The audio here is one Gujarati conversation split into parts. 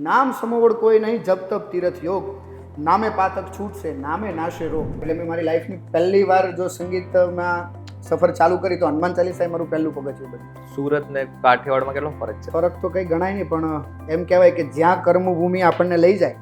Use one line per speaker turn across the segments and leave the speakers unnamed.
નામ સમોવડ કોઈ નહીં, જપ તપ તીરથ યોગ, નામે પાતક છૂટશે, નામે નાશે રોગ. એટલે મેં મારી લાઈફની પહેલી વાર જો સંગીતમાં સફર ચાલુ કરી તો હનુમાન ચાલીસા મારું પહેલું પગથિયું બન્યું.
સુરત ને કાઠિયાવાડમાં કેટલો ફરક છે?
ફરક તો કંઈ ગણાય નહીં, પણ એમ કહેવાય કે જ્યાં કર્મભૂમિ આપણને લઈ જાય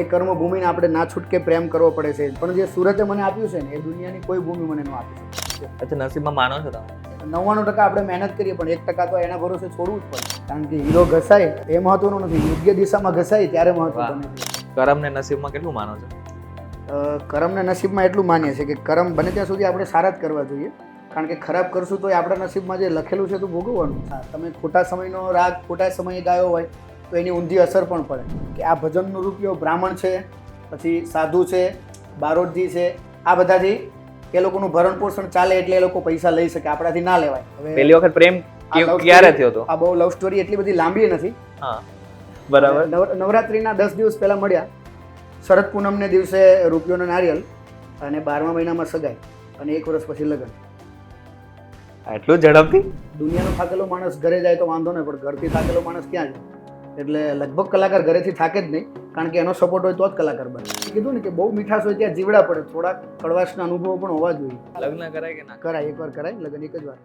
એ કર્મભૂમિને આપણે ના છૂટકે પ્રેમ કરવો પડે છે. પણ જે સુરતે મને આપ્યું છે ને એ દુનિયાની કોઈ ભૂમિ મને ન આપી શકે.
અચ્છા, નસીબમાં માનો છો તમે?
99% આપણે મહેનત કરીએ પણ 1% તો એના ભરોસે છોડવું જ પડે. કારણ કે હીરો ઘસાય એ મહત્વનું નથી, યોગ્ય દિશામાં ઘસાય ત્યારે મહત્વ બને છે.
કરમ ને નસીબમાં કેટલું માનો છો?
કરમને નસીબમાં એટલું માનીએ છીએ કે કરમ બને ત્યાં સુધી આપણે સારા જ કરવા જોઈએ. કારણ કે ખરાબ કરશું તો આપણા નસીબમાં જે લખેલું છે તો ભોગવવાનું. તમે ખોટા સમયનો રાગ ખોટા સમયે ગાયો હોય તો એની ઊંધી અસર પણ પડે. કે આ ભજનનો રૂપિયો બ્રાહ્મણ છે, પછી સાધુ છે, બારોટજી છે, આ બધાથી એ લોકોનું ભરણ પોષણ ચાલે એટલે એ લોકો પૈસા લઈ શકે, આપણાથી ના લેવાય. હવે
પહેલી વખત પ્રેમ ક્યારે થયો હતો?
આ બહુ લવ સ્ટોરી એટલી બધી લાંબી નથી.
હા, બરાબર.
નવરાત્રિના 10 દિવસ પહેલા મળ્યા. શરદ પૂનમને દિવસે રૂપિયોનો નારિયેલ અને 12મા મહિનામાં સગાઈ અને 1 વર્ષ પછી લગ્ન.
એટલું ઝડપથી?
દુનિયાનો થાકેલો માણસ ઘરે જાય તો વાંધો નહીં, પણ ઘરથી થાકેલો માણસ ક્યાં જાય? એટલે લગભગ કલાકાર ઘરેથી થાકે જ નહીં, કારણ કે એનો સપોર્ટ હોય તો જ કલાકાર બને. કીધું ને કે બહુ મીઠાશ હોય ત્યાં જીવડા પડે, થોડા કડવાશના અનુભવો પણ હોવા જોઈએ.
લગ્ન કરાય કે ના
કરાય? એકવાર કરાય લગ્ન, એક જ વાર.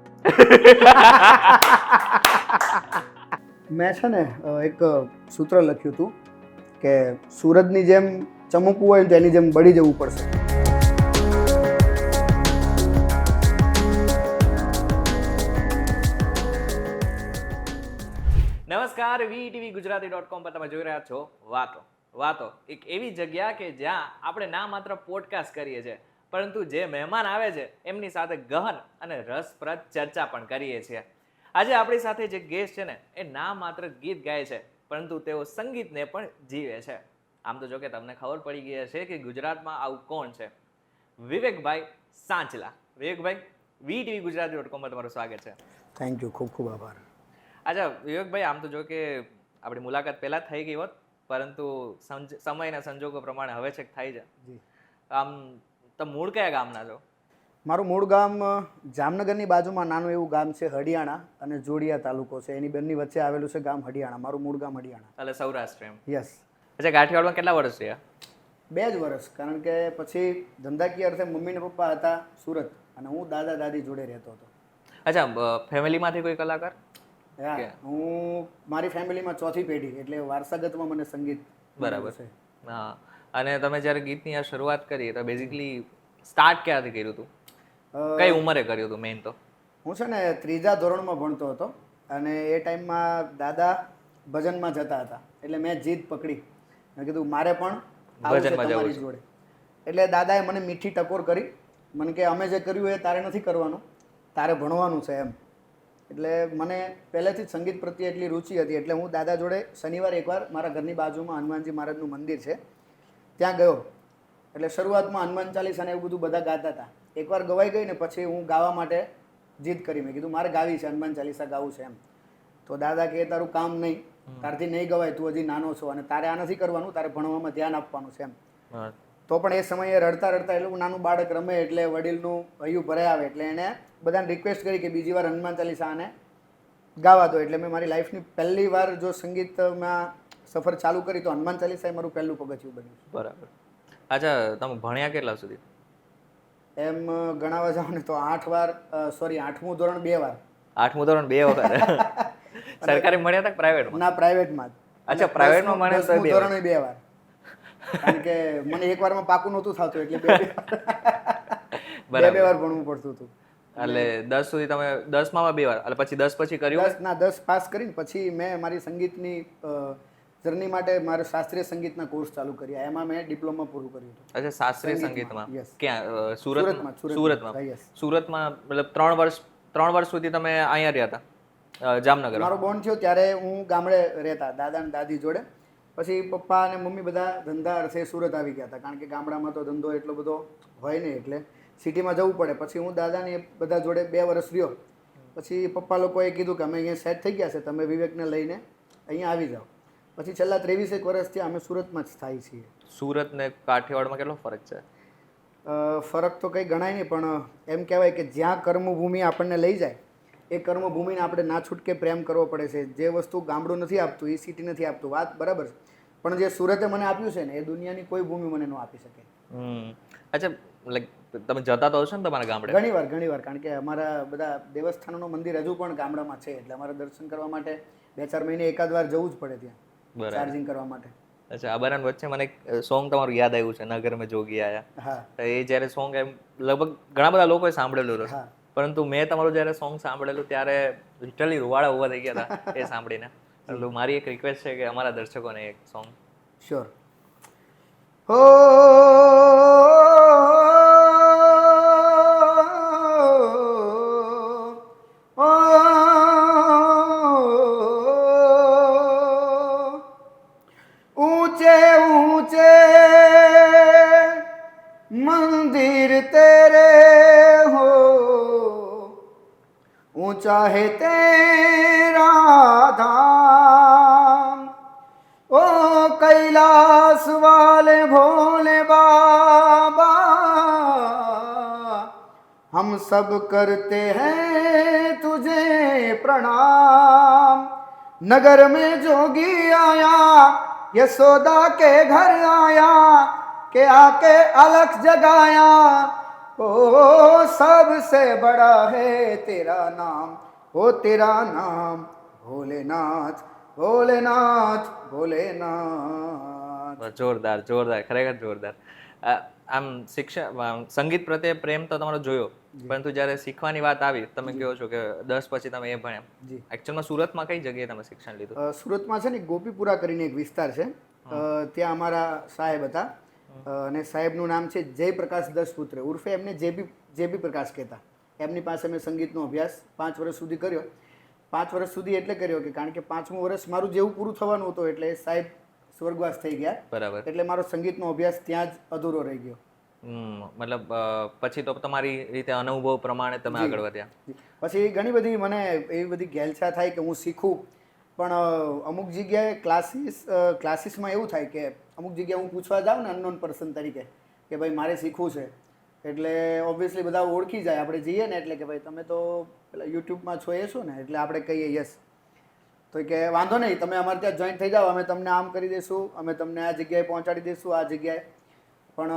મેં છે ને એક સૂત્ર લખ્યું હતું કે સૂરજની જેમ ચમકવું હોય તો એની જેમ બળી જવું પડશે.
નમસ્કાર, VTV ગુજરાતી.com પર તમે જોઈ રહ્યા છો વાતો. એક એવી જગ્યા કે જ્યાં આપણે ના માત્ર પોડકાસ્ટ કરીએ છીએ, પરંતુ જે મહેમાન આવે છે એમની સાથે ગહન અને રસપ્રદ ચર્ચા પણ કરીએ છીએ. આજે આપણી સાથે જે ગેસ્ટ છે ને એ ના માત્ર ગીત ગાય છે, પરંતુ તેઓ સંગીતને પણ જીવે છે. આમ તો જો કે તમને ખબર પડી ગઈ હશે કે ગુજરાતમાં આવું કોણ છે. વિવેકભાઈ સાંચલા. વિવેકભાઈ, VTV ગુજરાતી.com પર તમારું સ્વાગત છે.
થેન્ક યુ, ખૂબ ખૂબ આભાર.
અચ્છા વિવેકભાઈ, આમ તો જો કે આપણી મુલાકાત પહેલા જ થઈ ગઈ હોત, પરંતુ સમયના સંજોગો પ્રમાણે હવે છેક થાય છે. આમ તમે મૂળ કયા ગામના છો?
મારું મૂળ ગામ જામનગરની બાજુમાં નાનું એવું ગામ છે હડિયાણા, અને જોડિયા તાલુકો છે. એની બંને વચ્ચે આવેલું છે ગામ હડિયાણા. મારું મૂળ ગામ હડિયાણા.
એટલે સૌરાષ્ટ્ર એમ?
યસ.
અચ્છા, કાઠિયાવાડમાં કેટલા વર્ષ રહ્યા?
2 જ વર્ષ. કારણ કે પછી ધંધાકીય અર્થે મમ્મી ને પપ્પા હતા સુરત અને હું દાદા દાદી જોડે રહેતો હતો.
અચ્છા, ફેમિલીમાંથી કોઈ કલાકાર?
હું મારી ફેમિલીમાં ચોથી પેઢી, એટલે વારસાગતમાં મને સંગીત
બરાબર છે. હા, અને તમે જ્યારે ગીતની આ શરૂઆત કરી તો બેઝિકલી સ્ટાર્ટ ક્યાંથી કર્યું હતું? કઈ ઉંમરે કર્યું હતું મેઇન? તો
હું છે ને 3જા ધોરણમાં ભણતો હતો અને એ ટાઈમમાં દાદા ભજનમાં જતા હતા, એટલે મેં જીદ પકડી. મેં કીધું મારે પણ ભજનમાં જવું જોડે. એટલે દાદાએ મને મીઠી ટકોર કરી. મને કે અમે જે કર્યું એ તારે નથી કરવાનું, તારે ભણવાનું છે એમ. એટલે મને પહેલેથી જ સંગીત પ્રત્યે એટલી રુચિ હતી, એટલે હું દાદા જોડે શનિવારે એકવાર મારા ઘરની બાજુમાં હનુમાનજી મહારાજનું મંદિર છે ત્યાં ગયો. એટલે શરૂઆતમાં હનુમાન ચાલીસા ને એવું બધું બધા ગાતા હતા. એકવાર ગવાઈ ગઈ ને પછી હું ગાવા માટે જીદ કરી. મેં કીધું મારે ગાવી છે, હનુમાન ચાલીસા ગાવું છે એમ. તો દાદા કહે તારું કામ નહીં, તારથી નહીં ગવાય, તું હજી નાનો છો અને તારે આ નથી કરવાનું, તારે ભણવામાં ધ્યાન આપવાનું છે એમ. તો પણ એ સમયે રડતા રડતા એટલું નાનું બાળક રમે એટલે વડીલનું હૈયું ભરાઈ આવે, એટલે એને બધાને રિક્વેસ્ટ કરી કે બીજી વાર હનુમાન ચાલીસા આને ગાવા દો. એટલે મેં મારી લાઈફની પહેલી વાર જો સંગીતમાં સફર ચાલુ કરી તો હનુમાન ચાલીસા એ મારું પહેલું પગથિયું બન્યું.
બરાબર. અચ્છા, તમે ભણ્યા કેટલા સુધી?
એમ ગણાવવા જાવ ને તો 8મું ધોરણ 2 વાર.
8મું ધોરણ 2 વખત? સરકારી મળ્યા હતા કે પ્રાઇવેટમાં?
ના, પ્રાઇવેટમાં જ.
અચ્છા, પ્રાઇવેટમાં મળ્યા તો
10મું ધોરણ 2 વાર. કારણ કે મને એક વારમાં પાકું નહોતું થતું, એટલે બે વાર ભણવું પડતું હતું.
એટલે 10 સુધી તમે 10માં 2 વાર, એટલે પછી 10 પછી કર્યું?
10 પાસ કરીને પછી મેં મારી સંગીતની જર્ની માટે મારે શાસ્ત્રીય સંગીતના કોર્સ ચાલુ કર્યા. એમાં મેં ડિપ્લોમા પૂરું કર્યું હતું.
અચ્છા, શાસ્ત્રીય સંગીતમાં? ક્યાં?
સુરતમાં.
સુરતમાં મતલબ 3 વર્ષ સુધી તમે અહીંયા રહ્યા હતા જામનગર?
મારો બોર્ન થયો ત્યારે હું ગામડે રહેતા દાદા અને દાદી જોડે. પછી પપ્પા અને મમ્મી બધા ધંધા અર્થે સુરત આવી ગયા હતા, કારણ કે ગામડામાં તો ધંધો એટલો બધો હોય નહીં, એટલે સિટીમાં જવું પડે. પછી હું દાદાને બધા જોડે 2 વર્ષ રહ્યો. પછી પપ્પા લોકોએ કીધું કે અમે અહીંયા સેટ થઈ ગયા છે, તમે વિવેકને લઈને અહીંયા આવી જાઓ. પછી છેલ્લા 23 વર્ષથી અમે સુરતમાં જ સ્થાયી છીએ.
સુરત ને કાઠિયાવાડમાં કેટલો ફરક છે?
ફરક તો કંઈ ગણાય નહીં, પણ એમ કહેવાય કે જ્યાં કર્મભૂમિ આપણને લઈ જાય એ કર્મભૂમિને આપણે ના છૂટકે પ્રેમ કરવો પડે છે. જે વસ્તુ ગામડું નથી આપતું એ સિટી નથી આપતું, વાત બરાબર છે, પણ જે સુરતે મને આપ્યું છે ને એ દુનિયાની કોઈ ભૂમિ મને ન આપી શકે.
અચ્છા, લાઈક તમે જતા તો હશો ને તમારા ગામડે?
ઘણી વાર, કારણ કે અમારા બધા દેવસ્થાનોનું મંદિર હજુ પણ ગામડામાં છે, એટલે અમારે દર્શન કરવા માટે 2-4 મહિને એકાદ વાર જવું જ પડે ત્યાં ચાર્જિંગ કરવા માટે.
અચ્છા, આ બરાબર વચ્ચે મને એક સોંગ તમારું યાદ આવ્યું છે, નગર મેં જોગી આયા.
હા,
એ જ્યારે સોંગ એમ લગભગ ઘણા બધા લોકોએ સાંભળેલું હશે,
હા.
પરંતુ મેં તમારું જ્યારે સોંગ સાંભળેલું ત્યારે લિટરલી રૂવાડા ઊભા થઈ ગયા હતા એ સાંભળીને. એટલે મારી એક રિક્વેસ્ટ છે કે અમારા દર્શકોને એક સોંગ.
શ્યોર. હો ऊंचे ऊंचे मंदिर तेरे हो, ऊंचा है तेरा धाम, ओ कैलाश वाले भोले बाबा, हम सब करते हैं तुझे प्रणाम. नगर में जोगी आया, यशोदा के घर आया, के आके अलख जगाया, ओ सबसे बड़ा है तेरा नाम, ओ तेरा नाम भोलेनाथ, ભોલેનાથ ભોલેનાથ.
જોરદાર, ખરેખર જોરદાર. આમ શિક્ષણ, સંગીત પ્રત્યે પ્રેમ તો તમારો જોયો, પરંતુ જ્યારે શીખવાની વાત આવી, તમે કહો છો કે 10 પછી તમે એ ભણ્યા. એકચ્યુઅલમાં સુરતમાં કઈ જગ્યાએ તમે શિક્ષણ લીધું?
સુરતમાં છે ને ગોપીપુરા કરીને એક વિસ્તાર છે, ત્યાં અમારા સાહેબ હતા, અને સાહેબનું નામ છે જયપ્રકાશ દસપુત્ર, ઉર્ફે એમને જેબી પ્રકાશ કહેતા. એમની પાસે મેં સંગીતનો અભ્યાસ 5 વર્ષ સુધી કર્યો. 5 વર્ષ સુધી એટલે કર્યો કે કારણ કે 5મું વર્ષ મારું જેવું પૂરું થવાનું હતું એટલે સાહેબ સ્વર્ગવાસ થઈ ગયા.
બરાબર.
એટલે મારો સંગીતનો અભ્યાસ ત્યાં જ અધૂરો રહી ગયો.
મતલબ પછી તો તમારી રીતે અનુભવ પ્રમાણે તમે આગળ વધ્યા.
પછી ઘણી બધી મને એવી બધી ઘેલછા થાય કે હું શીખું, પણ અમુક જગ્યાએ ક્લાસીસમાં એવું થાય કે અમુક જગ્યાએ હું પૂછવા જાઉં ને અનનોન પર્સન તરીકે કે ભાઈ મારે શીખવું છે, એટલે ઓબ્વિયસલી બધા ઓળખી જાય. આપણે જઈએ ને એટલે કે ભાઈ તમે તો પેલા યુટ્યુબમાં છો એ શું ને, એટલે આપણે કહીએ યસ, તો કે વાંધો નહીં, તમે અમારે ત્યાં જોઈન થઈ જાઓ, અમે તમને આમ કરી દઈશું, અમે તમને આ જગ્યાએ પહોંચાડી દઈશું, આ જગ્યાએ. પણ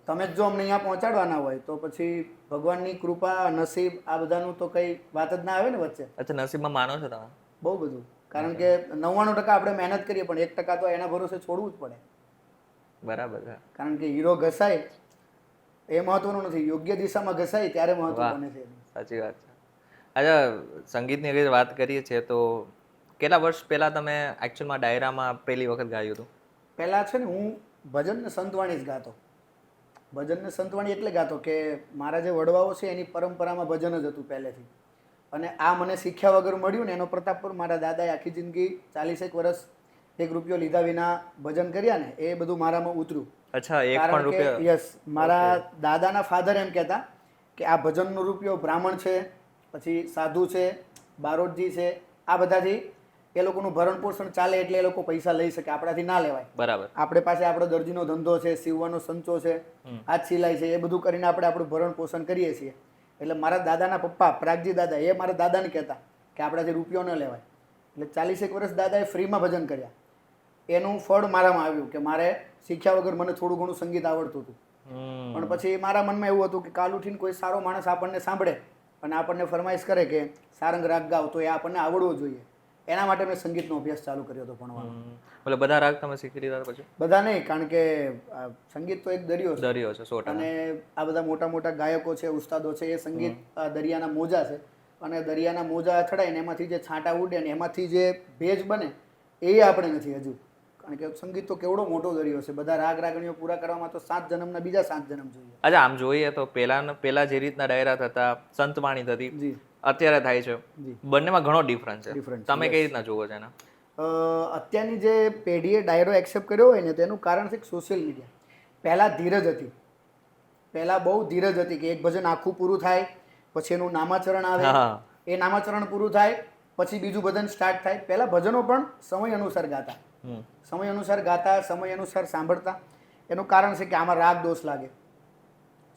તમે જ જો અમને અહીંયા પહોંચાડવાના હોય તો પછી ભગવાનની કૃપા, નસીબ, આ બધાનું તો કંઈ વાત જ ના આવે ને વચ્ચે.
અચ્છા, નસીબમાં માનો છો તમે?
બહુ બધું, કારણ કે 99% આપણે મહેનત કરીએ પણ 1% તો એના ભરોસે છોડવું જ પડે.
બરાબર છે.
કારણ કે હીરો ઘસાય એ મહત્વનું નથી, યોગ્ય દિશામાં ઘસાય ત્યારે મહત્વ બને છે.
સાચી વાત છે. અચ્છા, સંગીતની અગર વાત કરીએ છીએ તો કેટલા વર્ષ પહેલા તમે એકચ્યુઅલમાં ડાયરામાં પહેલી વખત ગાયું હતું?
પહેલાં છે ને હું ભજન ને સંતવાણી જ ગાતો. ભજન ને સંતવાણી એટલે ગાતો કે મારા જે વડવાઓ છે એની પરંપરામાં ભજન જ હતું પહેલેથી, અને આ મને શીખ્યા વગર મળ્યું ને એનો પ્રતાપ પર મારા દાદાએ આખી જિંદગી 40 વર્ષ 1 રૂપિયો લીધા વિના ભજન કર્યા ને એ બધું મારામાં ઉતર્યું.
અચ્છા, 1 પણ રૂપિયો?
યસ, મારા દાદાના ફાધર એમ કહેતા કે આ ભજનનો રૂપિયો બ્રાહ્મણ છે, પછી સાધુ છે, બારોટજી છે, આ બધાથી એ લોકોનું ભરણ પોષણ ચાલે એટલે એ લોકો પૈસા લઈ શકે, આપણાથી ના લેવાય.
બરાબર.
આપણે પાસે આપણો દરજીનો ધંધો છે, સીવવાનો સંચો છે, હાથ સિલાઈ છે, એ બધું કરીને આપણે આપણું ભરણ પોષણ કરીએ છીએ. એટલે મારા દાદાના પપ્પા પ્રાગજી દાદા એ મારા દાદાને કહેતા કે આપણાથી રૂપિયો ન લેવાય. એટલે 40 વર્ષ દાદાએ ફ્રીમાં ભજન કર્યા. એનું ફળ મારામાં આવ્યું કે મારે શીખ્યા વગર મને થોડું ઘણું સંગીત આવડતું હતું. પણ પછી મારા મનમાં એવું હતું કે કાલ ઉઠીને કોઈ સારો માણસ આપણને સાંભળે અને આપણને ફરમાઈશ કરે કે સારંગ રાગ ગાવ, તો એ આપણને આવડવો જોઈએ. એના માટે મેં સંગીતનો અભ્યાસ ચાલુ કર્યો હતો ભણવાનો.
એટલે બધા રાગ તમે શીખી લીધા પછી?
બધા નહીં, કારણ કે સંગીત તો એક દરિયો છે.
દરિયો છે 100%.
અને આ બધા મોટા મોટા ગાયકો છે, ઉસ્તાદો છે, એ સંગીત દરિયાના મોજા છે, અને દરિયાના મોજા અથડાઈને એમાંથી જે છાંટા ઉડે ને એમાંથી જે ભેજ બને એ આપણે નથી હજુ. કારણ કે સંગીત તો કેવડો મોટો દરિયો છે, બધા રાગ રાગણીઓ પૂરા કરવામાં તો 7 જન્મના બીજા 7 જન્મ જોઈએ.
અચ્છા, આમ જોઈએ તો પેલા જે રીતના ડાયરા થતા, સંતવાણી થતી, અત્યારે થાય છે, બંનેમાં ઘણો ડિફરન્સ છે. તમે કઈ રીતના જુઓ છો એના?
અત્યારની જે પેઢીએ ડાયરો એક્સેપ્ટ કર્યો હોય ને તેનું કારણ છે સોશિયલ મીડિયા. પહેલાં ધીરજ હતી, પહેલાં બહુ ધીરજ હતી કે એક ભજન આખું પૂરું થાય પછી એનું નામાચરણ આવે, એ નામાચરણ પૂરું થાય પછી બીજું ભજન સ્ટાર્ટ થાય. પહેલાં ભજનો પણ સમય અનુસાર ગાતા, સમય અનુસાર ગાતા, સમય અનુસાર સાંભળતા. એનું કારણ છે કે આમાં રાગ દોષ લાગે,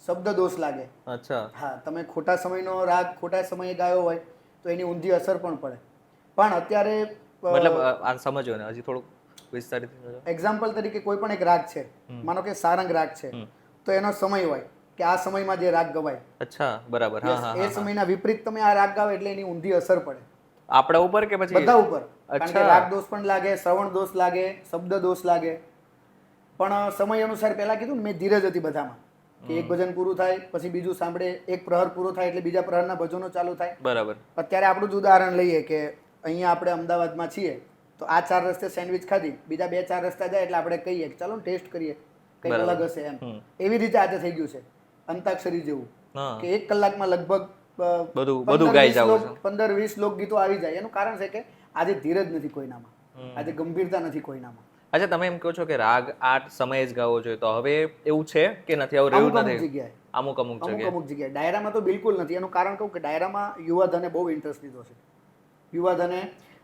શબ્દ દોષ લાગે.
અચ્છા.
હા, તમે ખોટા સમયનો રાગ ખોટા સમયે ગાયો હોય તો એની ઊંધી અસર પણ પડે. પણ અત્યારે
મતલબ આ સમજો ને હજી થોડુંક વિસ્તારિત
એક્ઝામ્પલ તરીકે કોઈ પણ એક રાગ છે, માનો કે સારંગ રાગ છે, તો એનો સમય હોય કે આ સમયમાં જે રાગ ગવાય.
અચ્છા, બરાબર. હા હા.
એ સમયના વિપરીત તમે આ રાગ ગાવ એટલે એની ઊંધી અસર પડે
આપણા ઉપર કે પછી
બધા ઉપર. કારણ કે રાગ દોષ પણ લાગે, શ્રવણ દોષ લાગે, શબ્દ દોષ લાગે. પણ સમય અનુસાર પહેલા કીધું ને મેં ધીરજ હતી બધામાં કે એક ભજન પૂરું થાય પછી બીજું સાંભળે, એક પ્રહર પૂરો થાય એટલે બીજા પ્રહરના ભજનો ચાલુ થાય.
બરાબર.
અત્યારે આપણું જ ઉદાહરણ લઈએ કે અહીંયા આપણે અમદાવાદમાં છીએ તો આ 4 રસ્તે સેન્ડવિચ ખાધી, બીજા 2-4 રસ્તા જાય એટલે આપણે કહીએ કે ચાલો ટેસ્ટ કરીએ કંઈક અલગ હશે એમ. એવી રીતે આજે થઈ ગયું છે અંતાક્ષરી જેવું કે 1 કલાકમાં લગભગ
બધું ગાઈ જાવ છો.
15-20 લોકગીતો આવી જાય. એનું કારણ છે કે આજે ધીરજ નથી કોઈનામાં, આજે ગંભીરતા નથી કોઈનામાં.
અચ્છા, તમે એમ કહો છો કે રાગ આ સમયે જ ગાવો જોઈએ, તો હવે એવું છે કે નથી? હવે રહ્યું નથી અમુક
જગ્યાએ. ડાયરામાં તો બિલકુલ નથી. એનું કારણ કહું કે ડાયરામાં યુવાધને બહુ ઇન્ટરેસ્ટ લીધો છે. યુવાધને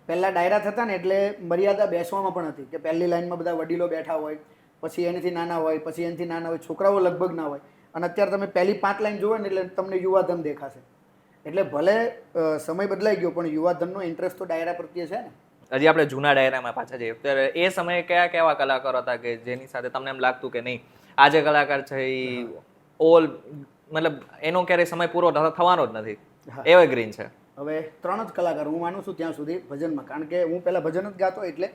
પહેલા ડાયરા થતા ને એટલે મર્યાદા બેસવામાં પણ હતી કે પહેલી લાઈનમાં બધા વડીલો બેઠા હોય, પછી એનાથી નાના હોય, પછી એનાથી નાના હોય, છોકરાઓ લગભગ ના હોય. અને અત્યારે તમે પહેલી 5 લાઈન જુઓ ને એટલે તમને યુવાધન દેખાશે. એટલે ભલે સમય બદલાઈ ગયો પણ યુવાધનનો ઇન્ટરેસ્ટ તો ડાયરા પ્રત્યે છે ને.
હજી આપણે જૂના ડાયરામાં પાછા જઈએ, ત્યારે એ સમયે કયા કેવા કલાકારો હતા કે જેની સાથે તમને એમ લાગતું કે નહીં આ જે કલાકાર છે એ ઓલ મતલબ એનો ક્યારેય સમય પૂરો થવાનો જ નથી, એવરગ્રીન છે?
હવે 3 જ કલાકાર હું માનું છું ત્યાં સુધી ભજનમાં. કારણ કે હું પહેલા ભજન જ ગાતો એટલે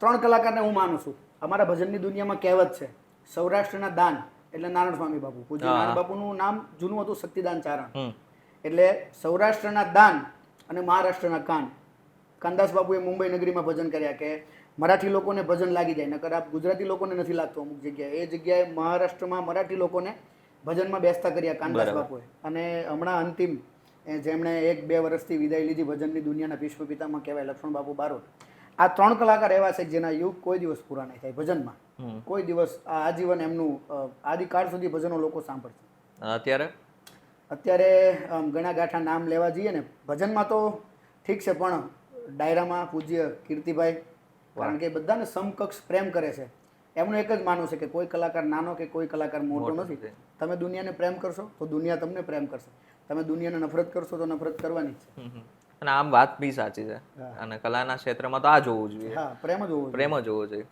3 કલાકારને હું માનું છું. અમારા ભજનની દુનિયામાં કહેવત છે સૌરાષ્ટ્રના દાન એટલે નારાયણ સ્વામી બાપુ. પૂજ્ય નારાયણ બાપુનું નામ જૂનું હતું સત્યદાન ચારણ. એટલે સૌરાષ્ટ્રના દાન અને મહારાષ્ટ્રના કાન. કાનદાસ બાપુએ મુંબઈ નગરીમાં ભજન કર્યા કે મરાઠી લોકોને ભજન લાગી જાય, નકર આપ ગુજરાતી લોકોને નથી લાગતું અમુક જગ્યાએ. એ જગ્યાએ મહારાષ્ટ્રમાં મરાઠી લોકોને ભજનમાં બેસતા કર્યા કાનદાસ બાપુએ. અને હમણાં અંતિમ જેમણે 1-2 વર્ષથી વિદાય લીધી ભજનની દુનિયાના વિશ્વ પિતામાં કહેવાય લક્ષ્મણ બાપુ બારોટ. આ 3 કલાકાર એવા છે જેના યુગ કોઈ દિવસ પૂરા નહીં થાય ભજનમાં. કોઈ દિવસ આજીવન એમનું આદિકાળ સુધી ભજનો લોકો સાંભળશે. અત્યારે ઘણા ગાંઠા નામ લેવા જઈએ ને ભજનમાં તો ઠીક છે, પણ ડાયરામાં પૂજ્ય કીર્તિભાઈ, કારણ કે બધાને સમકક્ષ પ્રેમ કરે છે. એમનું એક જ માનવું છે કે કોઈ કલાકાર નાનો કે કોઈ કલાકાર મોટો નથી. તમે દુનિયાને પ્રેમ કરશો તો દુનિયા તમને પ્રેમ કરશે, તમે દુનિયાને નફરત કરશો તો નફરત કરવાની જ છે.
અને આમ વાત બી સાચી છે. અને કલાના ક્ષેત્રમાં તો આ જોવું જોઈએ.
હા, પ્રેમ જ હોવો જોઈએ.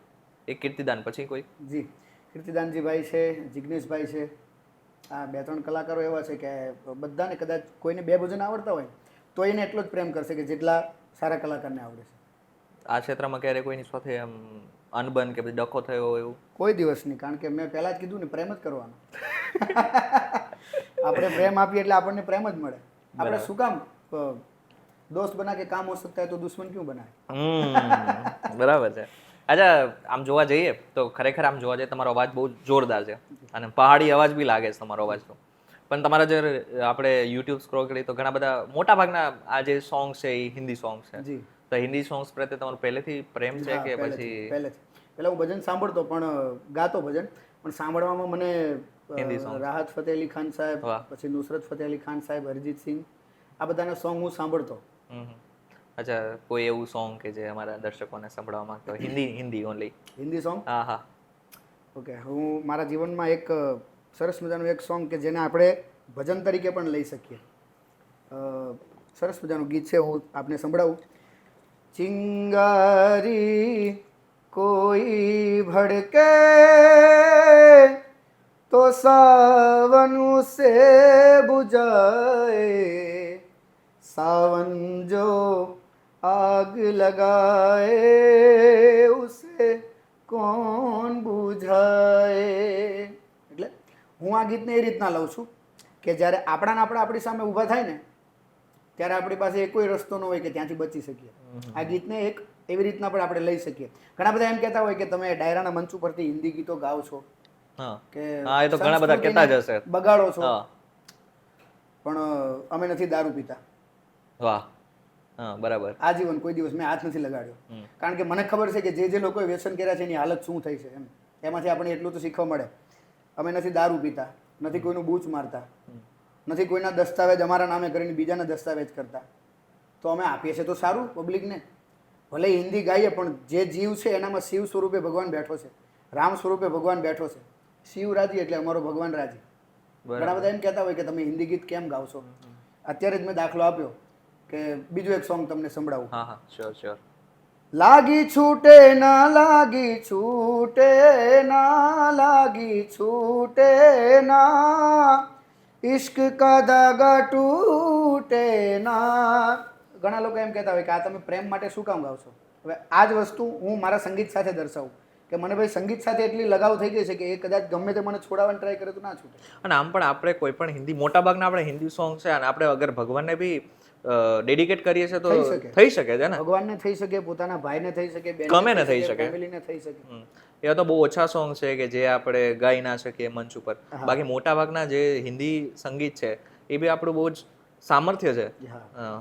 એક કીર્તિદાન પછી કોઈ
જી કીર્તિદાનજી ભાઈ છે, જિગ્નેશભાઈ છે. આ 2-3 કલાકારો એવા છે કે બધાને કદાચ કોઈને 2 ભજન આવડતા હોય તો એને એટલો જ પ્રેમ કરશે કે જેટલા સારા કલાકારને આવડે છે.
આ ક્ષેત્રમાં ક્યારે કોઈની સાથે આમ અનબન કે પછી ડખો થયો એવું? કોઈ
દિવસ નહીં. કારણ કે મેં પહેલા જ કીધું ને પ્રેમ જ કરવાનો. આપણે પ્રેમ આપીએ એટલે આપણને પ્રેમ જ મળે. આપણે શું કામ દોસ્ત બના કે કામ હો સકતા હૈ તો દુશ્મન ક્यों બનાએ?
બરાબર છે. અચ્છા, આમ જોવા જઈએ તો ખરેખર આમ જોવા જઈએ તમારો અવાજ બહુ જોરદાર છે અને પહાડી અવાજ બી લાગે છે તમારો અવાજ તો. પણ તમારા જે આપણે યુટ્યુબ સ્ક્રોલ કરીએ તો ઘણા બધા મોટા ભાગના આ જે સોંગ્સ છે એ હિન્દી સોંગ્સ છે. તો હિન્દી સોંગ્સ પ્રત્યે તમારો પહેલેથી પ્રેમ છે કે પછી?
પહેલા હું ભજન સાંભળતો પણ ગાતો ભજન, પણ સાંભળવામાં મને રાહત ફતેહ અલી ખાન સાહેબ, પછી નુસરત ફતેહ અલી ખાન સાહેબ, અરિજીત સિંહ, આ બધાના સોંગ હું સાંભળતો.
અચ્છા, કોઈ એવું સોંગ કે જે અમારા દર્શકોને સંભળાવવા માંગતો હોય? Hindi only
Hindi song?
હા હા.
ઓકે, હું મારા જીવનમાં એક સરસ મજાનું એક સોંગ કે જેને આપણે ભજન તરીકે પણ લઈ શકીએ. સરસ મજાનું ગીત છે, હું આપને સંભળાવું. ચિંગારી કોઈ ભડકે તો સાવન સે બુઝાએ, सावन जो आग लगाए उसे कौन बुझाए. એટલે હું આ ગીતને એ રીતના લઉં છું કે જ્યારે આપણી સામે ઊભા થાય ને ત્યારે આપણી પાસે કોઈ રસ્તો ન હોય કે ત્યાંથી બચી શકીએ. આ ગીતને એક એવી રીતના પણ આપણે લઈ શકીએ. ઘણા બધા એમ કહેતા હોય કે તમે ડાયરાના મંચ ઉપરથી હિન્દી ગીતો ગાઓ છો
કે એ તો ઘણા બધા કહેતા જ હશે,
બગાડો છો, પણ અમે નથી દારૂ પીતા.
વાહ, હા બરાબર.
આજીવન કોઈ દિવસ મેં હાથ નથી લગાડ્યો. કારણ કે મને ખબર છે કે જે લોકોએ વ્યસન કર્યા છે એની હાલત શું થઈ છે. એમાંથી આપણને એટલું તો શીખવા મળે. અમે નથી દારૂ પીતા, નથી કોઈનું બૂચ મારતા, નથી કોઈના દસ્તાવેજ અમારા નામે કરીને બીજાના દસ્તાવેજ કરતા. તો અમે આપીએ છીએ તો સારું પબ્લિકને. ભલે હિન્દી ગાઈએ પણ જે જીવ છે એનામાં શિવ સ્વરૂપે ભગવાન બેઠો છે, રામ સ્વરૂપે ભગવાન બેઠો છે. શિવ રાજી એટલે અમારો ભગવાન રાજી. ઘણા બધા એમ કહેતા હોય કે તમે હિન્દી ગીત કેમ ગાવશો. અત્યારે જ મેં દાખલો આપ્યો કે બીજું એક સોંગ તમને સંભળાવું.
હા હા શ્યોર શ્યોર.
લાગી છૂટે ના લાગી છૂટે ના લાગી છૂટે ના ઇશ્ક કા ધાગા ટૂટે ના. ઘણા લોકો એમ કહેતા હોય કે આ તમે પ્રેમ માટે શું કામ ગાવ છો. હવે આ જ વસ્તુ હું મારા સંગીત સાથે દર્શાવું કે મને ભાઈ સંગીત સાથે એટલી લગાવ થઈ ગઈ છે કે એ કદાચ ગમે તે મને છોડાવવાની ટ્રાય કરે તો ના છૂટે.
અને આમ પણ આપણે કોઈ પણ હિન્દી મોટાભાગના આપણે હિન્દી સોંગ છે અને આપણે અગર ભગવાનને બી ડેડિકેટ કરીએ છીએ તો
થઈ શકે.
થઈ શકે છે ને.
ભગવાનને થઈ શકે, પોતાના ભાઈને થઈ શકે,
ગમે ને
બેનને
થઈ
થઈ શકે,
શકે.
ફેમિલીને થઈ શકે.
એવા તો બહુ ઓછા સોંગ છે કે જે આપણે ગાઈ ના શકીએ મંચ ઉપર. બાકી મોટાભાગના જે હિન્દી સંગીત છે એ બી આપણું બહુ જ સામર્થ્ય છે.
હા.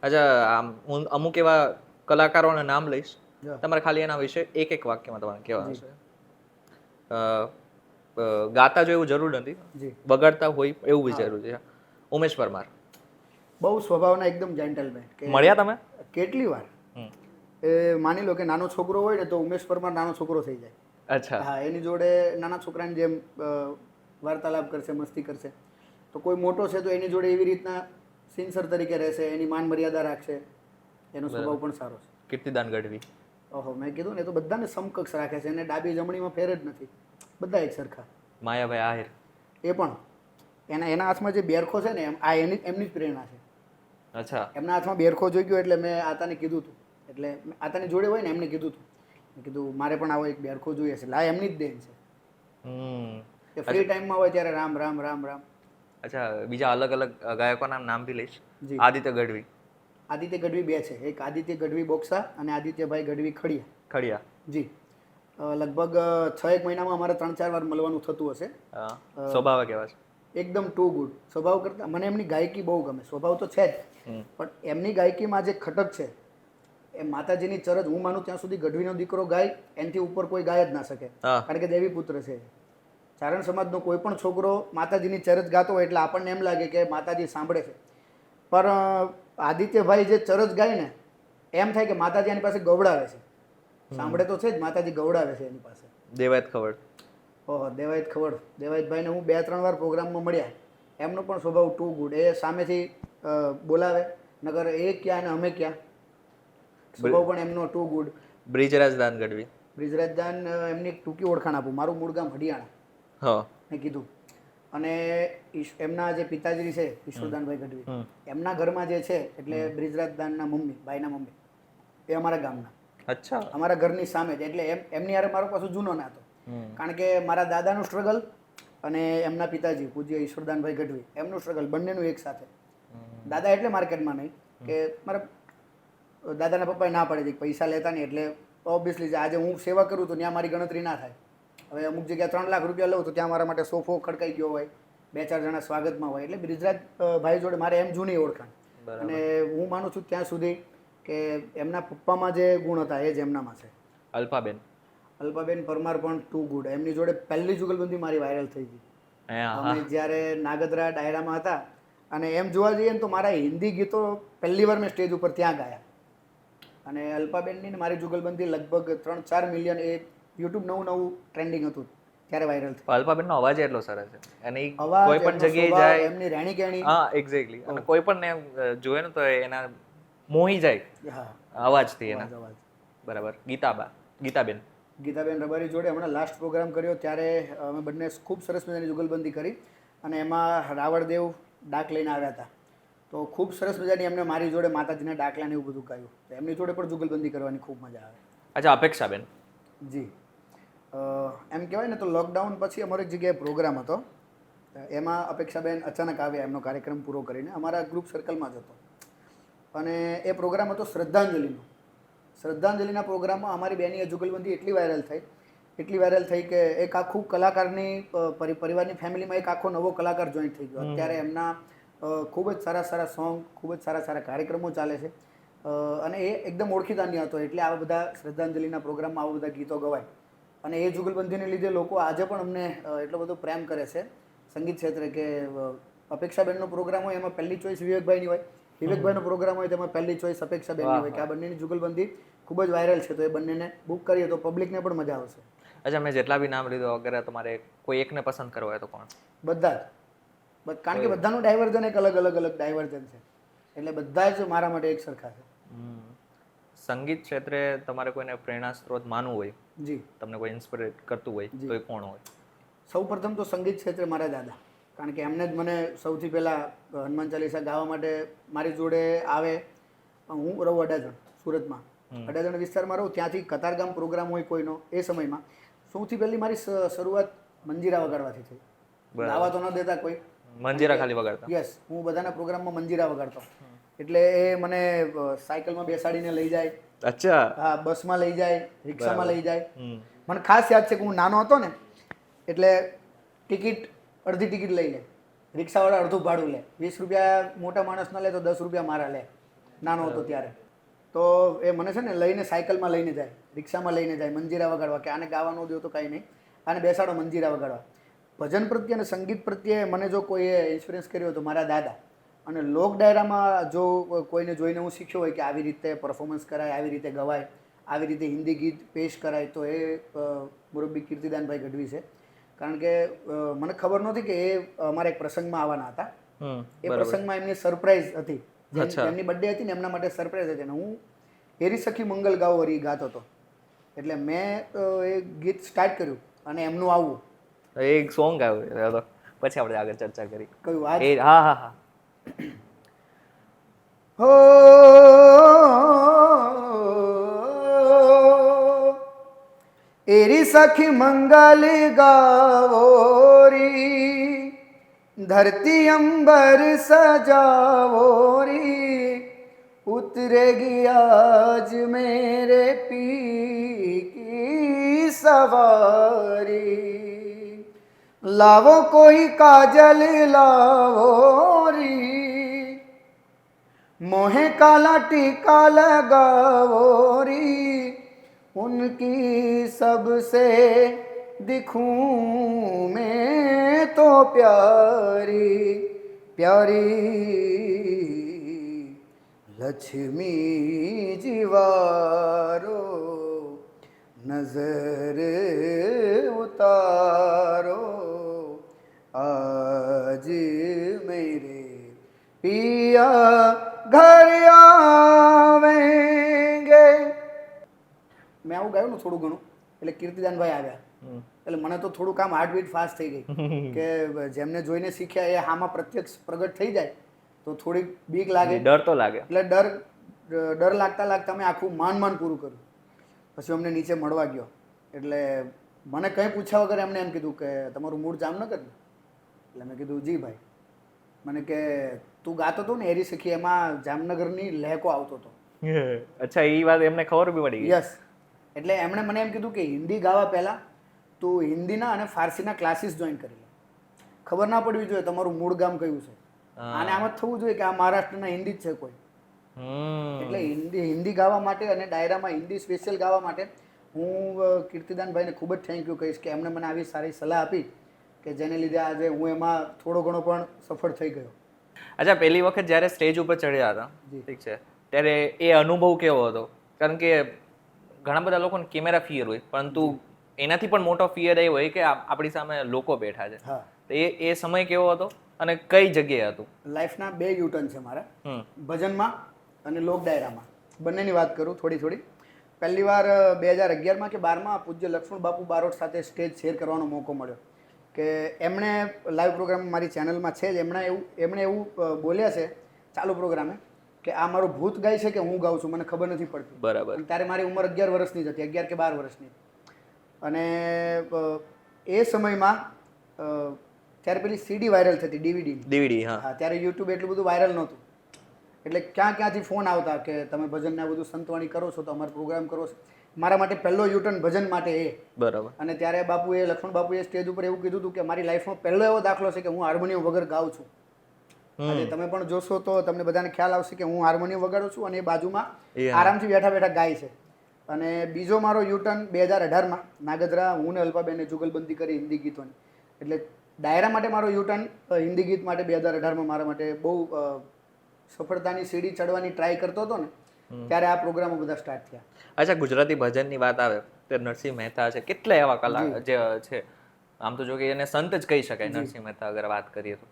અચ્છા આમ હું અમુક એવા કલાકારોના નામ લઈશ,
હા.
તમારે ખાલી એના વિશે એક વાક્યમાં તમારે કહેવાનું છે. ગાતા જો એવું જરૂર નથી,
જી.
બગાડતા હોય એવું બી જરૂર છે. ઉમેશ પરમાર.
બહુ સ્વભાવના એકદમ જેન્ટલમેન.
મળ્યા તમે?
કેટલી વાર. એ માની લો કે નાનો છોકરો હોય ને તો ઉમેશ પરમાર નાનો છોકરો થઈ જાય.
અચ્છા.
હા, એની જોડે નાના છોકરાની જેમ વાર્તાલાપ કરશે, મસ્તી કરશે. તો કોઈ મોટો છે તો એની જોડે એવી રીતના સિન્સર તરીકે રહેશે, એની માન મર્યાદા રાખશે. એનો સ્વભાવ પણ સારો છે.
કીર્તિદાન ગઢવી.
ઓહો, મેં કીધું ને તો બધાને સમકક્ષ રાખે છે, એને ડાબી જમણીમાં ફેર જ નથી, બધા એક સરખા.
માયાભાઈ આહિર.
એ પણ એના હાથમાં જે બેરખો છે ને એમની જ પ્રેરણા છે.
અચ્છા.
એમના હાથમાં બેરખો જોઈ ગયો એટલે મેં આતાને કીધું હતું, એટલે આતાની જોડે હોય ને એમને કીધું હતું, મેં કીધું મારે પણ આવો એક બેરખો જોઈએ છે. લા એમની જ દેન છે કે ફ્રી ટાઈમમાં હોય ત્યારે રામ રામ રામ રામ.
અચ્છા, બીજા અલગ અલગ ગાયકોના નામ બી લઈશ.
જી.
આદિત્ય ગઢવી.
આદિત્ય ગઢવી બે છે, એક આદિત્ય ગઢવી બોક્સા અને આદિત્યભાઈ ગઢવી ખડિયા.
ખડિયા.
જી. લગભગ 6-1 મહિનામાં અમારે 3-4 વાર મળવાનું થતું હશે.
સ્વભાવ કેવા છે?
એકદમ ટુ ગુડ. સ્વભાવ કરતાં મને એમની ગાયકી બહુ ગમે. સ્વભાવ તો છે જ, પણ એમની ગાયકીમાં જે ખટક છે એ માતાજીની ચરજ, હું માનું ત્યાં સુધી ગઢવીનો દીકરો ગાય એનાથી ઉપર કોઈ ગાય જ ના શકે, કારણ કે દેવી પુત્ર છે. ચારણ સમાજનો કોઈ પણ છોકરો માતાજીની ચરજ ગાતો હોય એટલે આપણને એમ લાગે કે માતાજી સાંભળે છે, પણ આદિત્યભાઈ જે ચરજ ગાય ને એમ થાય કે માતાજી એની પાસે ગવડાવે છે. સાંભળે તો છે જ, માતાજી ગવડાવે છે એની પાસે.
દેવાયત ખવડ.
ઓહો, દેવાયત ખવડ. દેવાયતભાઈને હું 2-3 વાર પ્રોગ્રામમાં મળ્યા. એમનો પણ સ્વભાવ ટુ ગુડ. એ સામેથી બોલાવે, નગર એ ક્યાં ને અમે ક્યાં. સ્વભાવ પણ એમનો ટુ ગુડ.
બ્રિજરાજદાન ગઢવી.
બ્રિજરાજદાન એમની એક ટૂંકી ઓળખાણ આપું, મારું મૂળ ગામ હડિયાણા.
હા,
મેં કીધું. અને એમના જે પિતાજી છે ઈશ્વરદાનભાઈ ગઢવી, એમના ઘરમાં જે છે એટલે બ્રિજરાજદાનના મમ્મી, ભાઈના મમ્મી, એ અમારા ગામના.
અચ્છા.
અમારા ઘરની સામે જ. એટલે એમની હારે મારો પાછો જૂનો નાતો, કારણ કે મારા દાદાનું સ્ટ્રગલ અને એમના પિતાજી પૂજ્ય ઈશ્વરદાનભાઈ ગઢવી એમનું સ્ટ્રગલ બંનેનું એક સાથે. દાદા એટલે માર્કેટમાં નહીં કે મારા દાદાના પપ્પાએ ના પાડી હતી, પૈસા લેતા નહીં, એટલે ઓબ્વિયસલી આજે હું સેવા કરું તો ત્યાં મારી ગણતરી ના થાય. હવે અમુક જગ્યાએ 3 લાખ રૂપિયા લઉં તો ત્યાં મારા માટે સોફો ખડકાઈ ગયો હોય, 2-4 જણા સ્વાગતમાં હોય. એટલે બ્રિજરાજ ભાઈ જોડે મારે એમ જૂની ઓળખાણ. અને હું માનું છું ત્યાં સુધી કે એમના પપ્પામાં જે ગુણ હતા એ જ એમનામાં છે.
અલ્પાબેન.
અલ્પાબેન પરમાર પણ ટુ ગુડ. એમની જોડે પહેલી જુગલબંધી મારી વાયરલ થઈ ગઈ. અમે જ્યારે નાગદરા ડાયરામાં હતા, અને એમ જોવા જઈએ ને તો મારા હિન્દી ગીતો પહેલી વાર મેં સ્ટેજ ઉપર ત્યાં ગાયા. અને અલ્પાબેનની ને મારી જુગલબંધી લગભગ 3-4 મિલિયન, એ યુટ્યુબ નવું ટ્રેન્ડિંગ હતું ત્યારે વાયરલ થઈ.
અલ્પાબેનનો અવાજ એટલો સરસ છે, અને
અવાજ,
કોઈ પણ
એમનો
જગ્યાએ
સ્વભાવ,
જાય,
એમની રહેણી કહેણી.
હા એક્ઝેક્ટલી, અને કોઈ પણ ને જોવે ને તો એના મોહી જાય.
હા,
અવાજથી એના.
અવાજ.
બરાબર. ગીતાબેન.
ગીતાબેન રબારી જોડે હમણાં લાસ્ટ પ્રોગ્રામ કર્યો ત્યારે અમે બંને ખૂબ સરસ મજાની જુગલબંધી કરી, અને એમાં રાવળદેવ ડાક લઈને આવ્યા હતા. તો ખૂબ સરસ મજાની એમને મારી જોડે માતાજીના ડાકલાને એવું બધું ગાયું. તો એમની જોડે પણ જુગલબંધી કરવાની ખૂબ મજા આવે.
અચ્છા, અપેક્ષાબેન.
જી. એમ કહેવાય ને તો લોકડાઉન પછી અમારો એક જગ્યાએ પ્રોગ્રામ હતો, એમાં અપેક્ષાબેન અચાનક આવ્યા એમનો કાર્યક્રમ પૂરો કરીને, અમારા ગ્રુપ સર્કલમાં જ હતો. અને એ પ્રોગ્રામ હતો શ્રદ્ધાંજલિનો. શ્રદ્ધાંજલિના પ્રોગ્રામમાં અમારી બેની જુગલબંધી એટલી વાયરલ થઈ કે એક આખું કલાકારની પરિવારની ફેમિલીમાં એક આખો નવો કલાકાર જોઈન્ટ થઈ ગયો. અત્યારે એમના ખૂબ જ સારા સોંગ, ખૂબ જ સારા કાર્યક્રમો ચાલે છે, અને એ એકદમ ઓળખીતાની હતો. એટલે આવા બધા શ્રદ્ધાંજલિના પ્રોગ્રામમાં આવા બધા ગીતો ગવાય, અને એ જુગલબંધીને લીધે લોકો આજે પણ અમને એટલો બધો પ્રેમ કરે છે સંગીત ક્ષેત્રે કે અપેક્ષાબેનનો પ્રોગ્રામ હોય એમાં પહેલી ચોઈસ વિવેકભાઈની હોય, વિવેકભાઈનો પ્રોગ્રામ હોય તેમાં પહેલી ચોઈસ અપેક્ષાબેનની હોય, કે આ બંનેની જુગલબંધી ખૂબ જ વાયરલ છે. તો એ બંનેને બુક કરીએ તો પબ્લિકને પણ મજા આવશે.
અચ્છા, મેં જેટલા બી નામ લીધો, અગર તમારે કોઈ એકને પસંદ કરવો હોય તો કોણ?
બધા જ, કારણ કે બધાનું ડાયવર્ઝન એક અલગ ડાયવર્ઝન છે. એટલે બધા જ મારા માટે એક સરખા છે.
સંગીત ક્ષેત્રે તમારે કોઈને પ્રેરણા સ્ત્રોત માનવું હોય,
જી,
તમને કોઈ ઇન્સ્પિરેટ કરતું હોય તો એ કોણ હોય?
સૌ પ્રથમ તો સંગીત ક્ષેત્રે મારા દાદા, કારણ કે એમને જ મને સૌથી પહેલાં હનુમાન ચાલીસા ગાવા માટે મારી જોડે આવે. હું રહું અડાજણ, સુરતમાં. અડાજણ વિસ્તારમાં રહું, ત્યાંથી કતારગામ પ્રોગ્રામ હોય કોઈનો એ સમયમાં સૌથી પહેલી મારી શરૂઆત મંજીરા વગાડવાથી થઈ. ગાવા તો ન દેતા કોઈ,
મંજીરા ખાલી વગાડતા?
યસ, હું બધાના પ્રોગ્રામમાં મંજીરા વગાડતો. એટલે એ મને સાયકલમાં બેસાડીને લઈ જાય.
અચ્છા.
હા, બસમાં લઈ જાય, રિક્ષામાં લઈ જાય. મને ખાસ યાદ છે કે હું નાનો હતો ને એટલે ટિકિટ અડધી ટિકિટ લઈ લે, રિક્ષાવાળા અડધું ભાડું લે. 20 રૂપિયા મોટા માણસના લે તો 10 રૂપિયા મારા લે, નાનો હતો ત્યારે. તો એ મને છે ને લઈને સાયકલમાં લઈને જાય, રિક્ષામાં લઈને જાય મંજીરા વગાડવા, કે આને ગાવા ન દો તો કાંઈ નહીં, આને બેસાડો મંજીરા વગાડવા. ભજન પ્રત્યે અને સંગીત પ્રત્યે મને જો કોઈએ ઇન્સ્પિરન્સ કર્યો તો મારા દાદા. અને લોક ડાયરામાં જો કોઈને જોઈને હું શીખ્યો હોય કે આવી રીતે પરફોર્મન્સ કરાય, આવી રીતે ગવાય, આવી રીતે હિન્દી ગીત પેશ કરાય, તો એ મુરબ્બી કીર્તિદાનભાઈ ગઢવી છે. કારણ કે મને ખબર નહોતી કે એ અમારા એક પ્રસંગમાં આવવાના હતા. એ પ્રસંગમાં એમની સરપ્રાઈઝ હતી, એમની બર્થડે હતી ને એમના માટે સરપ્રાઈઝ હતી. અને હું એરી સખી મંગલ ગાઓ હરી ગાતો હતો. એટલે મેં એ ગીત સ્ટાર્ટ કર્યું અને એમનું આવવું
એક સોંગ આવ્યું, પછી આપણે આગળ ચર્ચા કરી.
કયું?
હા હા હા.
હો એરી સખી મંગલ ગાવોરી, ધરતી અંબર સજાવોરી, ઉતરેગી આજ મેરે પી કી સવારી, लावो कोई काजल लावो री, मोहे काला टीका लगावो री, उनकी सबसे दिखूं मैं तो प्यारी प्यारी लक्ष्मी जीवारो, नजर उतारो, आज मेरे पिया ઘર આવેંગે. મેં આવું ગાયું ને થોડું ઘણું, એટલે કીર્તિદાનભાઈ આવ્યા. એટલે મને તો થોડું કામ હાર્ટબીટ ફાસ્ટ થઈ ગઈ કે જેમને જોઈને શીખ્યા એ આમાં પ્રત્યક્ષ પ્રગટ થઈ જાય તો થોડીક બીક લાગે,
ડર તો લાગે.
એટલે ડર લાગતા લાગતા મેં આખું માંડ પૂરું કર્યું. પછી અમને નીચે મળવા ગયો, એટલે મને કંઈ પૂછ્યા વગર એમને એમ કીધું કે તમારું મૂળ જામનગર ને? એટલે મેં કીધું જી ભાઈ. મને કે તું ગાતો હતો ને એરી સખી, એમાં જામનગરની લહેકો આવતો હતો.
અચ્છા, એ વાત એમને ખબર બી પડી ગઈ?
યસ. એટલે એમણે મને એમ કીધું કે હિન્દી ગાવા પહેલાં તું હિન્દીના અને ફારસીના ક્લાસીસ જોઈન કરી લે. ખબર ના પડવી જોઈએ તમારું મૂળ ગામ કયું છે. આને આમ જ થવું જોઈએ કે આ મહારાષ્ટ્રના હિન્દી જ છે કોઈ. એટલે હિન્દી ગાવા માટે અને ડાયરામાં હિન્દી સ્પેશિયલ ગાવા માટે હું કીર્તિદાનભાઈને ખૂબ જ થેન્ક યુ કહીશ કે એમણે મને આવી સારી સલાહ આપી કે જેને લીધે આજે હું એમાં થોડો ઘણો પણ સફળ થઈ ગયો.
અચ્છા, પહેલી વખત જ્યારે સ્ટેજ ઉપર ચડ્યા હતા, ઠીક છે, ત્યારે એ અનુભવ કેવો હતો? કારણ કે ઘણા બધા લોકોને કેમેરા ફિયર હોય, પરંતુ એનાથી પણ મોટો ફિયર એ હોય કે આપણી સામે લોકો બેઠા છે.
હા,
એ સમય કેવો હતો અને કઈ જગ્યાએ હતું?
લાઈફના 2 યુટર્ન છે મારા, ભજનમાં અને લોક ડાયરામાં. બંનેની વાત કરું થોડી. પહેલી વાર 2011માં કે 12માં પૂજ્ય લક્ષ્મણ બાપુ બારોટ સાથે સ્ટેજ શેર કરવાનો મોકો મળ્યો. કે એમણે લાઈવ પ્રોગ્રામ મારી ચેનલમાં છે જ, એમણે એવું બોલ્યા છે ચાલુ પ્રોગ્રામે કે આ મારું ભૂત ગાય છે કે હું ગાઉં છું મને ખબર નથી પડતી.
બરાબર.
ત્યારે મારી ઉંમર 11 વર્ષની જ હતી, 11 કે 12 વર્ષની. અને એ સમયમાં ત્યારે પેલી સીડી વાયરલ થતી, ડીવીડી. હા, ત્યારે યુટ્યુબ એટલું બધું વાયરલ નહોતું. એટલે ક્યાંથી ફોન આવતા કે તમે ભજનને આ બધું સંતવાણી કરો છો તો અમારો પ્રોગ્રામ કરો છો. મારા માટે પહેલો યુટર્ન ભજન માટે એ.
બરાબર.
અને ત્યારે લક્ષ્મણ બાપુએ સ્ટેજ ઉપર એવું કીધું હતું કે મારી લાઈફમાં પહેલો એવો દાખલો છે કે હું હાર્મોનિયમ વગર ગાઉં છું. આજે તમે પણ જોશો તો તમને બધાને ખ્યાલ આવશે કે હું હાર્મોનિયમ વગાડું છું અને એ બાજુમાં આરામથી બેઠા ગાય છે. અને બીજો મારો યુટર્ન 2018માં નાગદરા, હું ને અલ્પાબેને જુગલબંધી કરી હિન્દી ગીતોની. એટલે ડાયરા માટે મારો યુટર્ન હિન્દી ગીત માટે 2018માં મારા માટે બહુ સફળતાની સીડી ચડવાની ટ્રાય કરતો હતો ને ત્યારે આ પ્રોગ્રામો બધા સ્ટાર્ટ થયા.
અચ્છા, ગુજરાતી ભજનની વાત આવે તો નરસિંહ મહેતા છે, કેટલા એવા કલાકાર જે છે, આમ તો જો કે એને સંત જ કહી શકાય નરસિંહ મહેતા અગર વાત કરીએ તો,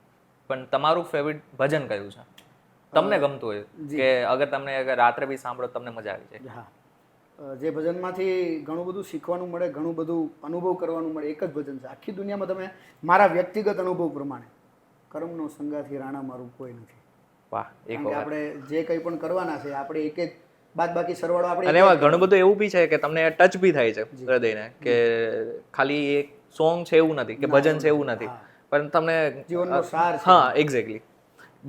પણ તમારું ફેવરિટ ભજન કયું છે? તમને ગમતું હોય કે અગર તમને અગર રાત્રે બી સાંભળો તમને મજા આવી જાય?
હા, જે ભજનમાંથી ઘણું બધું શીખવાનું મળે, ઘણું બધું અનુભવ કરવાનું મળે, એક જ ભજન છે આખી દુનિયામાં. તમે મારા વ્યક્તિગત અનુભવ પ્રમાણે, કર્મનો સંગાથી રાણા મારું કોઈ નથી.
વાહ, એક
કારણ કે આપણે જે કંઈ પણ કરવાના છે આપણે એક એક બાદ બાકી સરવાળો આપણે
અને એમાં ઘણું બધું એવું બી છે કે તમને ટચ બી થાય છે હૃદયને, કે ખાલી એક સોંગ છે એવું નથી કે ભજન છે એવું નથી, પણ તમને
જીવનનો સાર છે.
હા એક્ઝેક્ટલી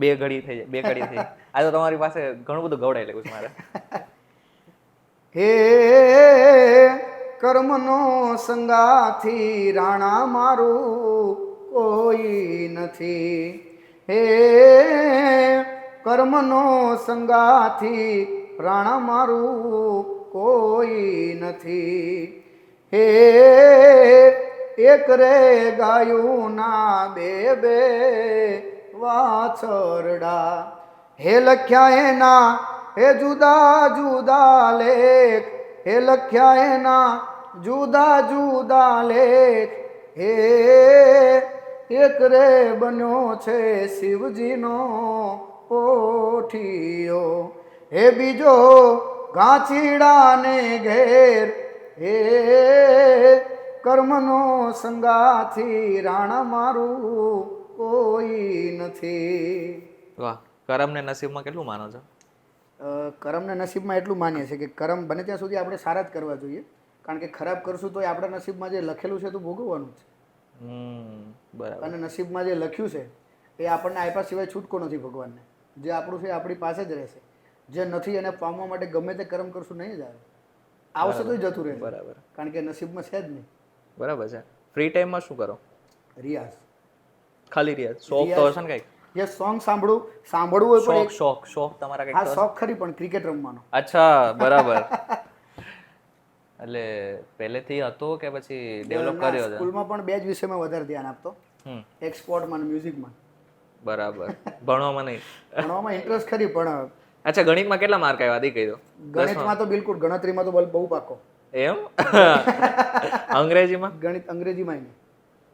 બે ઘડી થઈ જાય, બે ઘડી થઈ જાય. આ તો તમારી પાસે ઘણું બધું ગવડાઈ લેવું છે મારે.
હે કર્મનો સંગાથી રાણા મારું કોઈ નથી. હે કર્મનો સંગાથી રાણા મારું કોઈ નથી. હે એક રે ગાયું ના બે બે વાછરડા, હે લખ્યા એના હે જુદા જુદા લેખ, હે લખ્યા એના જુદા જુદા લેખ. હે એક રે બન્યો છે શિવજીનો પોઠિયો, હે બીજો ગાંચીડાને ઘેર. હે કર્મનો સંગાથી રાણા મારું કોઈ નથી.
વાહ, કરમને નસીબમાં કેટલું માનો છો?
કરમને નસીબમાં એટલું માનીએ છીએ કે કરમ બને ત્યાં સુધી આપણે સારા જ કરવા જોઈએ, કારણ કે ખરાબ કરશું તો આપણા નસીબમાં જે લખેલું છે તો ભોગવવાનું જ છે.
બરાબર.
અને નસીબમાં જે લખ્યું છે એ આપણને આપ્યા સિવાય છૂટકો નથી ભગવાનને. જે આપણું છે આપણી પાસે જ રહેશે, જે નથી એને પામવા માટે ગમે તે કર્મ કરશું નહીં જ આવે, આવશે તો જતું રહેશે.
બરાબર,
કારણ કે નસીબમાં છે જ નહીં.
બરાબર છે. ફ્રી ટાઈમમાં શું કરો?
રિયાઝ.
ખાલી રિયાઝ? શોખ તો હશે ને કંઈક?
યસ, સોંગ સાંભળવું હોય પણ
શોખ તમારા કંઈક?
હા, શોખ ખરી, પણ ક્રિકેટ રમવાનો.
અચ્છા, બરાબર. એટલે પહેલેથી હતો કે પછી ડેવલપ કર્યો છે?
સ્કૂલમાં પણ બે જ વિષયમાં વધારે ધ્યાન આપતો, એક સ્પોર્ટમાં અને મ્યુઝિકમાં.
બરાબર. ભણવામાં નહીં?
ભણવામાં ઇન્ટરેસ્ટ ખરી, પણ
અચ્છા, ગણિતમાં કેટલા માર્ક આવ્યા હતી કહી દો?
ગણિતમાં તો બિલકુલ, ગણતરીમાં તો બહુ પાકો.
એમ? અંગ્રેજીમાં?
ગણિત અંગ્રેજીમાં નહીં.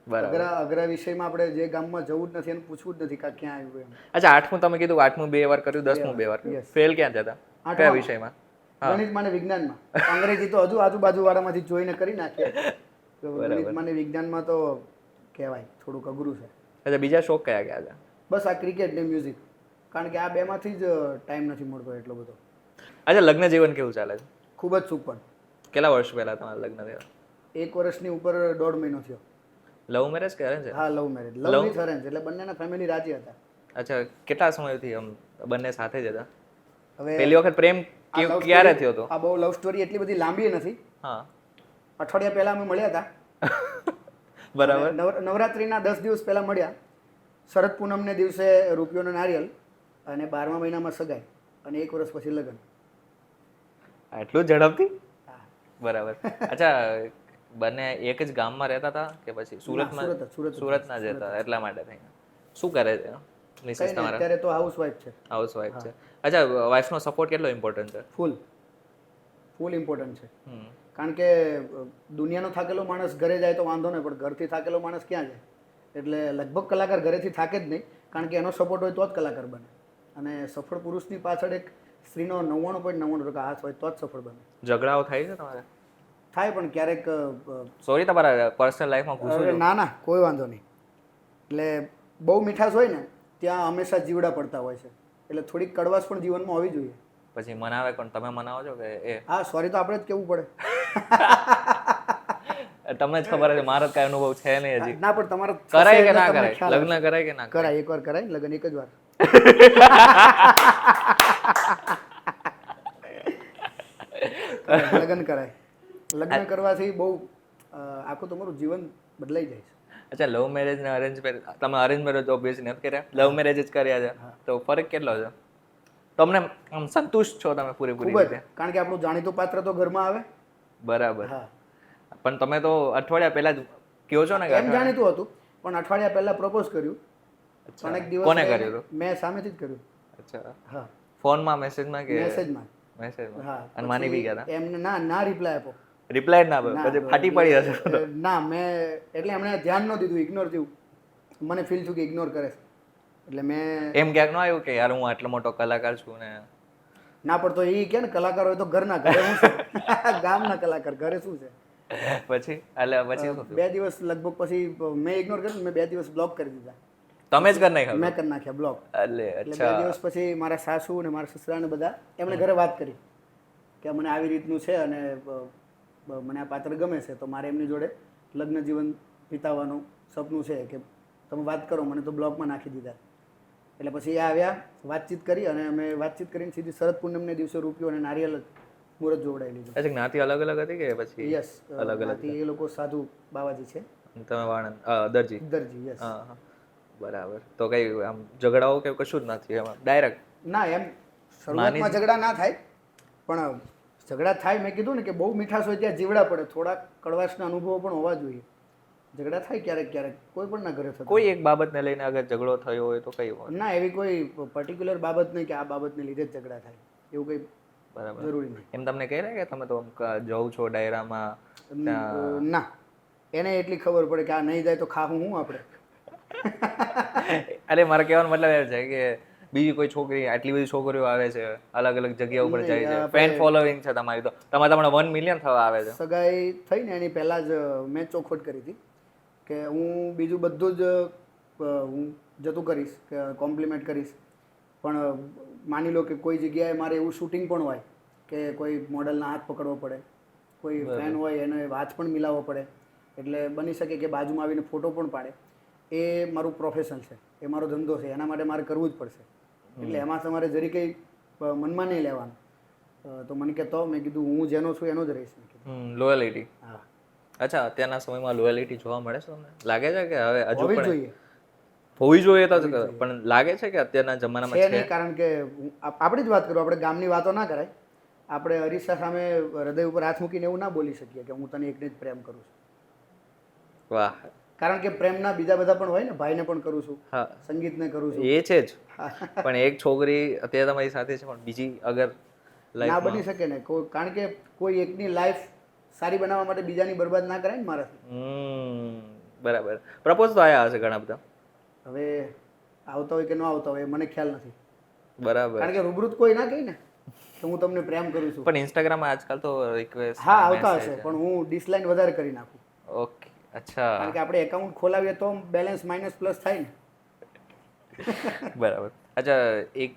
બરાબર.
અઘરા વિષયમાં આપણે જે ગામમાં જવું જ નથી અને પૂછવું જ નથી કે ક્યાં આવ્યું એમ.
અચ્છા, 8મું તમે કીધું, 8મું 2 વાર કર્યું, 10મું 2 વાર કર્યું. ફેલ ક્યાં જતા? કયા વિષયમાં?
ગણિતમાં ને વિજ્ઞાનમાં. અંગ્રેજી તો હજુ આજુબાજુ વાળામાંથી જોઈને કરી નાખીએ. ગણિતમાં ને વિજ્ઞાનમાં તો કહેવાય થોડુંક અઘરું છે.
અચ્છા, બીજા શોખ કયા કયા છે?
બસ આ ક્રિકેટ ને મ્યુઝિક, કારણ કે આ બેમાંથી જ ટાઈમ નથી મળતો એટલો બધો.
અચ્છા, લગ્ન જીવન કેવું ચાલે છે?
ખૂબ જ સુપર.
કેટલા વર્ષ પહેલા તમારા લગ્ન થયા?
1 વર્ષની ઉપર 1.5 મહિનો થયો.
લવ મેરેજ કે અરેન્જ?
હા, love marriage. Love with arrange, એટલે બંનેના ફેમિલી રાજી હતા.
અચ્છા, કેટલા સમયથી આમ બંને સાથે જ હતા?
હવે
પહેલી વખત પ્રેમ ક્યારે થયો હતો?
આ બહુ લવ સ્ટોરી એટલી બધી લાંબી નથી.
હા,
અઠવાડિયા પહેલા અમે મળ્યા હતા.
બરાબર.
નવરાત્રીના 10 દિવસ પહેલા મળ્યા. શરદ પૂનમને દિવસે રૂપિયોનો નારિયેલ, અને 12મા મહિનામાં સગાઈ, અને 1 વર્ષ પછી લગ્ન.
આટલું ઝડપથી? બરાબર. અચ્છા, બંને એક જ ગામમાં રહેતા હતા કે પછી સુરતમાં? સુરતના જ હતા, એટલા માટે થઈને. શું કરે છે મિસિસ તમારા?
અત્યારે તો હાઉસવાઈફ છે.
હાઉસવાઈફ છે. અચ્છા, વાઈફનો સપોર્ટ કેટલો ઇમ્પોર્ટન્ટ છે?
ફૂલ ઇમ્પોર્ટન્ટ છે. કારણ કે દુનિયાનો થાકેલો માણસ ઘરે જાય તો વાંધો નહીં, પણ ઘરથી થાકેલો માણસ ક્યાં જાય? એટલે લગભગ કલાકાર ઘરેથી થાકે જ નહીં, કારણ કે એનો સપોર્ટ હોય તો જ કલાકાર બને. અને સફળ પુરુષની પાછળ એક સ્ત્રીનો 99.99% હાથ હોય તો જ સફળ બને.
ઝઘડાઓ થાય છે તમારે?
થાય, પણ ક્યારેક
સોરી, તમારા પર્સનલ લાઈફમાં ઘૂસું છું?
ના, કોઈ વાંધો નહીં. એટલે બહુ મીઠાશ હોય ને ત્યાં હંમેશા જીવડા પડતા હોય છે, એટલે થોડીક કડવાશ પણ જીવનમાં હોવી જોઈએ.
પછી મનાવે કોણ? તમે મનાવો છો કે એ?
હા, સોરી તો આપણે જ કેવું પડે.
તમને જ ખબર છે, મારો કઈ અનુભવ છે નહીં હજી.
ના, પણ તમારે
કરાય કે ના કરાય? લગ્ન કરાય કે ના
કરાય? એકવાર કરાય લગ્ન, એક જ વાર. લગ્ન કરાય. લગ્ન કરવાથી બહુ આખું તમારું જીવન બદલાઈ જાય છે.
અચ્છા, લવ મેરેજ ને અરેન્જ મેરેજ, તમે અરેન્જ મેરેજ ઓબ્વિયસલી નથી કર્યા, લવ મેરેજ જ કર્યા છે, તો ફરક કેટલો છે? તમને આમ સંતુષ્ટ છો તમે પૂરેપૂરી રીતે?
કારણ કે આપણું જાણીતું પાત્ર તો ઘરમાં આવે.
બરાબર. પણ તમે તો અઠવાડિયા પહેલા જ કહો છો ને કે
એમ જાણીતું હતું, પણ અઠવાડિયા પહેલા પ્રપોઝ કર્યું. પણ એક દિવસ
કોને કર્યું હતું?
મેં સામેથી જ કર્યું.
અચ્છા.
હા,
ફોનમાં, મેસેજમાં કે?
મેસેજમાં.
હા. અને માની બી ગયા હતા?
એમને ના રિપ્લાય આપો.
રિપ્લાય ના આપો, પછી ફાટી પડી હશે.
ના, મેં એટલે એમણે ધ્યાન ન દીધું, ઇગ્નોર થયું. મને ફીલ થયું કે ઇગ્નોર કરે છે, એટલે મેં
એમ ક્યાંક ન આવ્યું કે યાર હું આટલો મોટો કલાકાર છું ને
ના પડતો એ કે ને કલાકાર હોય તો ઘરના, ઘરે શું છે ગામના કલાકાર, ઘરે શું છે.
પછી એટલે પછી શું થયું?
2 દિવસ લગભગ પછી મેં ઇગ્નોર કર્યું, મેં 2 દિવસ બ્લોક કરી દીધા.
તમે જ કરી નાખ્યા?
મેં કરી નાખ્યા બ્લોક.
એટલે
એટલે 2
અચ્છા
દિવસ પછી મારા સાસુ અને મારા સસરા ને બધા એમણે ઘરે વાત કરી કે મને આવી રીતનું છે અને મને આ પાત્ર ગમે છે, તો મારે એમની જોડે લગ્ન જીવન વિતાવવાનું સપનું છે કે તમે વાત કરો. મને તો બ્લોકમાં નાખી દીધા. એટલે પછી એ આવ્યા, વાતચીત કરી અને અમે વાતચીત કરીને સીધી શરદ પૂનમને દિવસે રૂપિયો અને નારિયેલ મુહૂર્ત જોવડાવી લીધું.
અચ્છા જ્ઞાતિ અલગ અલગ હતી કે પછી?
યસ,
અલગ અલગ.
એ લોકો સાધુ બાવાજી છે.
તમે વાણંદ દરજી?
દરજી, યસ.
હા હા બરાબર. તો કઈ આમ ઝઘડાઓ કે કશું જ નથી એમાં ડાયરેક્ટ?
ના, એમ શરૂઆતમાં ઝઘડા ના થાય, પણ ઝઘડા થાય, મેં કીધું ને કે બહુ મીઠાશ હોય ત્યાં જીવડા પડે, થોડા કડવાશના અનુભવો પણ હોવા જોઈએ. ઝઘડા થાય ક્યારેક ક્યારેક, કોઈ પણ ના ઘરે થતું.
કોઈ એક બાબતને લઈને અગર ઝઘડો થયો હોય તો કઈ હોય?
ના, એવી કોઈ પર્ટિક્યુલર બાબત નહીં કે આ બાબતને લીધે જ ઝઘડા થાય, એવું કંઈ
બરાબર
જરૂરી નહીં.
એમ તમને કહે કે તમે તો જવું છો ડાયરામાં?
ના, એને એટલી ખબર પડે કે આ નહીં જાય તો ખાવું હું આપણે.
અરે મારા કહેવાનો મતલબ એ છે કે બીજી કોઈ છોકરી, આટલી બધી છોકરીઓ આવે છે, અલગ અલગ જગ્યા ઉપર જાય છે, ફેન ફોલોવિંગ છે તમારી, તો તમારે 1 મિલિયન થવા આવે છે.
સગાઈ થઈ ને એની પહેલાં જ મેં ચોખવટ કરી હતી કે હું બીજું બધું જ હું જતું કરીશ, કે કોમ્પ્લિમેન્ટ કરીશ, પણ માની લો કે કોઈ જગ્યાએ મારે એવું શૂટિંગ પણ હોય કે કોઈ મોડલના હાથ પકડવો પડે, કોઈ ફેન હોય એને હાથ પણ મિલાવવો પડે, એટલે બની શકે કે બાજુમાં આવીને ફોટો પણ પાડે. એ મારું પ્રોફેશન છે, એ મારો ધંધો છે, એના માટે મારે કરવું જ પડશે. એટલે એમાં તમારે જરી કંઈ મનમાં નહીં લેવાનું. તો મને કે તો મેં કીધું હું જેનો છું એનો જ રહીશ.
લોયલિટી.
હા.
અચ્છા અત્યારના સમયમાં લોયલિટી જોવા મળે છે તમને? લાગે છે કે હવે હજુ
હોવી જ
પણ
જોઈએ.
હોવી જોઈએ તો પણ લાગે છે કે અત્યારના જમાનામાં
છે
છે?
નહીં, કારણ કે આપણી જ વાત કરું, આપણે ગામની વાતો ના કરાય. આપણે અરીસા સામે હૃદય ઉપર હાથ મૂકીને એવું ના બોલી શકીએ કે હું તને એકને જ પ્રેમ કરું છું.
વાહ.
કારણ કે પ્રેમના બીજા બધા પણ હોય ને, ભાઈને પણ કરું છું,
હા
સંગીતને કરું છું.
એ છે જ, પણ એક છોકરી અત્યારે તમારી સાથે છે પણ બીજી અગર
ના બની શકે ને, કારણ કે કોઈ એકની લાઈફ સારી બનાવવા માટે બીજાની બરબાદ ના કરાય ને મારાથી.
બરાબર. પ્રપોઝ તો આયા હશે ઘણા બધા?
હવે આવતા હોય કે ન આવતા હોય મને ખ્યાલ નથી,
બરાબર.
કારણ કે રૂબરૂ કોઈ ના કહી ને કે હું તમને પ્રેમ કરું છું.
પણ ઇન્સ્ટાગ્રામમાં આજકાલ તો રિક્વેસ્ટ
હા આવતા હશે, પણ હું ડિસલાઈન વધારે કરી નાખું.
ઓકે અચ્છા.
કારણ કે આપણે એકાઉન્ટ ખોલાવીએ તો બેલેન્સ માઇનસ પ્લસ થાય ને.
બરાબર. અચ્છા એક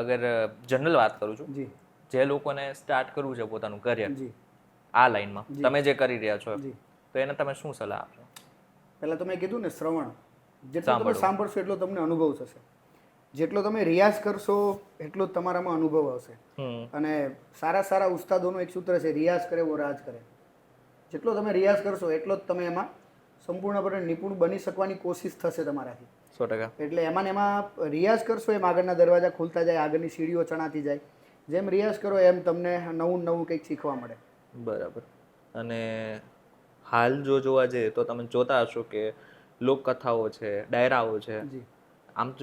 અગર જનરલ વાત કરું છું,
જી
જે લોકોને સ્ટાર્ટ કરવું છે પોતાનું કરિયર
જી
આ લાઈનમાં, તમે જે કરી રહ્યા છો,
જી.
તો એને તમે શું સલાહ આપશો?
પહેલાં તો મેં કીધું ને, શ્રવણ. જેટલું તમે સાંભળશો એટલો તમને અનુભવ થશે. જેટલો તમે રિયાઝ કરશો એટલો જ તમારામાં અનુભવ આવશે. અને સારા સારા ઉસ્તાદોનું એક સૂત્ર છે, રિયાઝ કરે વો રાજ કરે. જેટલો તમે રિયાઝ કરશો એટલો જ તમે એમાં સંપૂર્ણપણે નિપુણ બની શકવાની કોશિશ થશે તમારાથી.
100%.
એટલે એમાં રિયાઝ કરશો એમ આગળના દરવાજા ખુલતા જાય, આગળની સીડીઓ ચણાતી જાય. જેમ રિયાઝ કરો એમ તમને નવું નવું કંઈક શીખવા મળે.
બરાબર. અને હાલ જો જોવા જઈએ તો તમે જોતા હશો કે લોકકથાઓ છે, ડાયરાઓ છે,
જી
આમ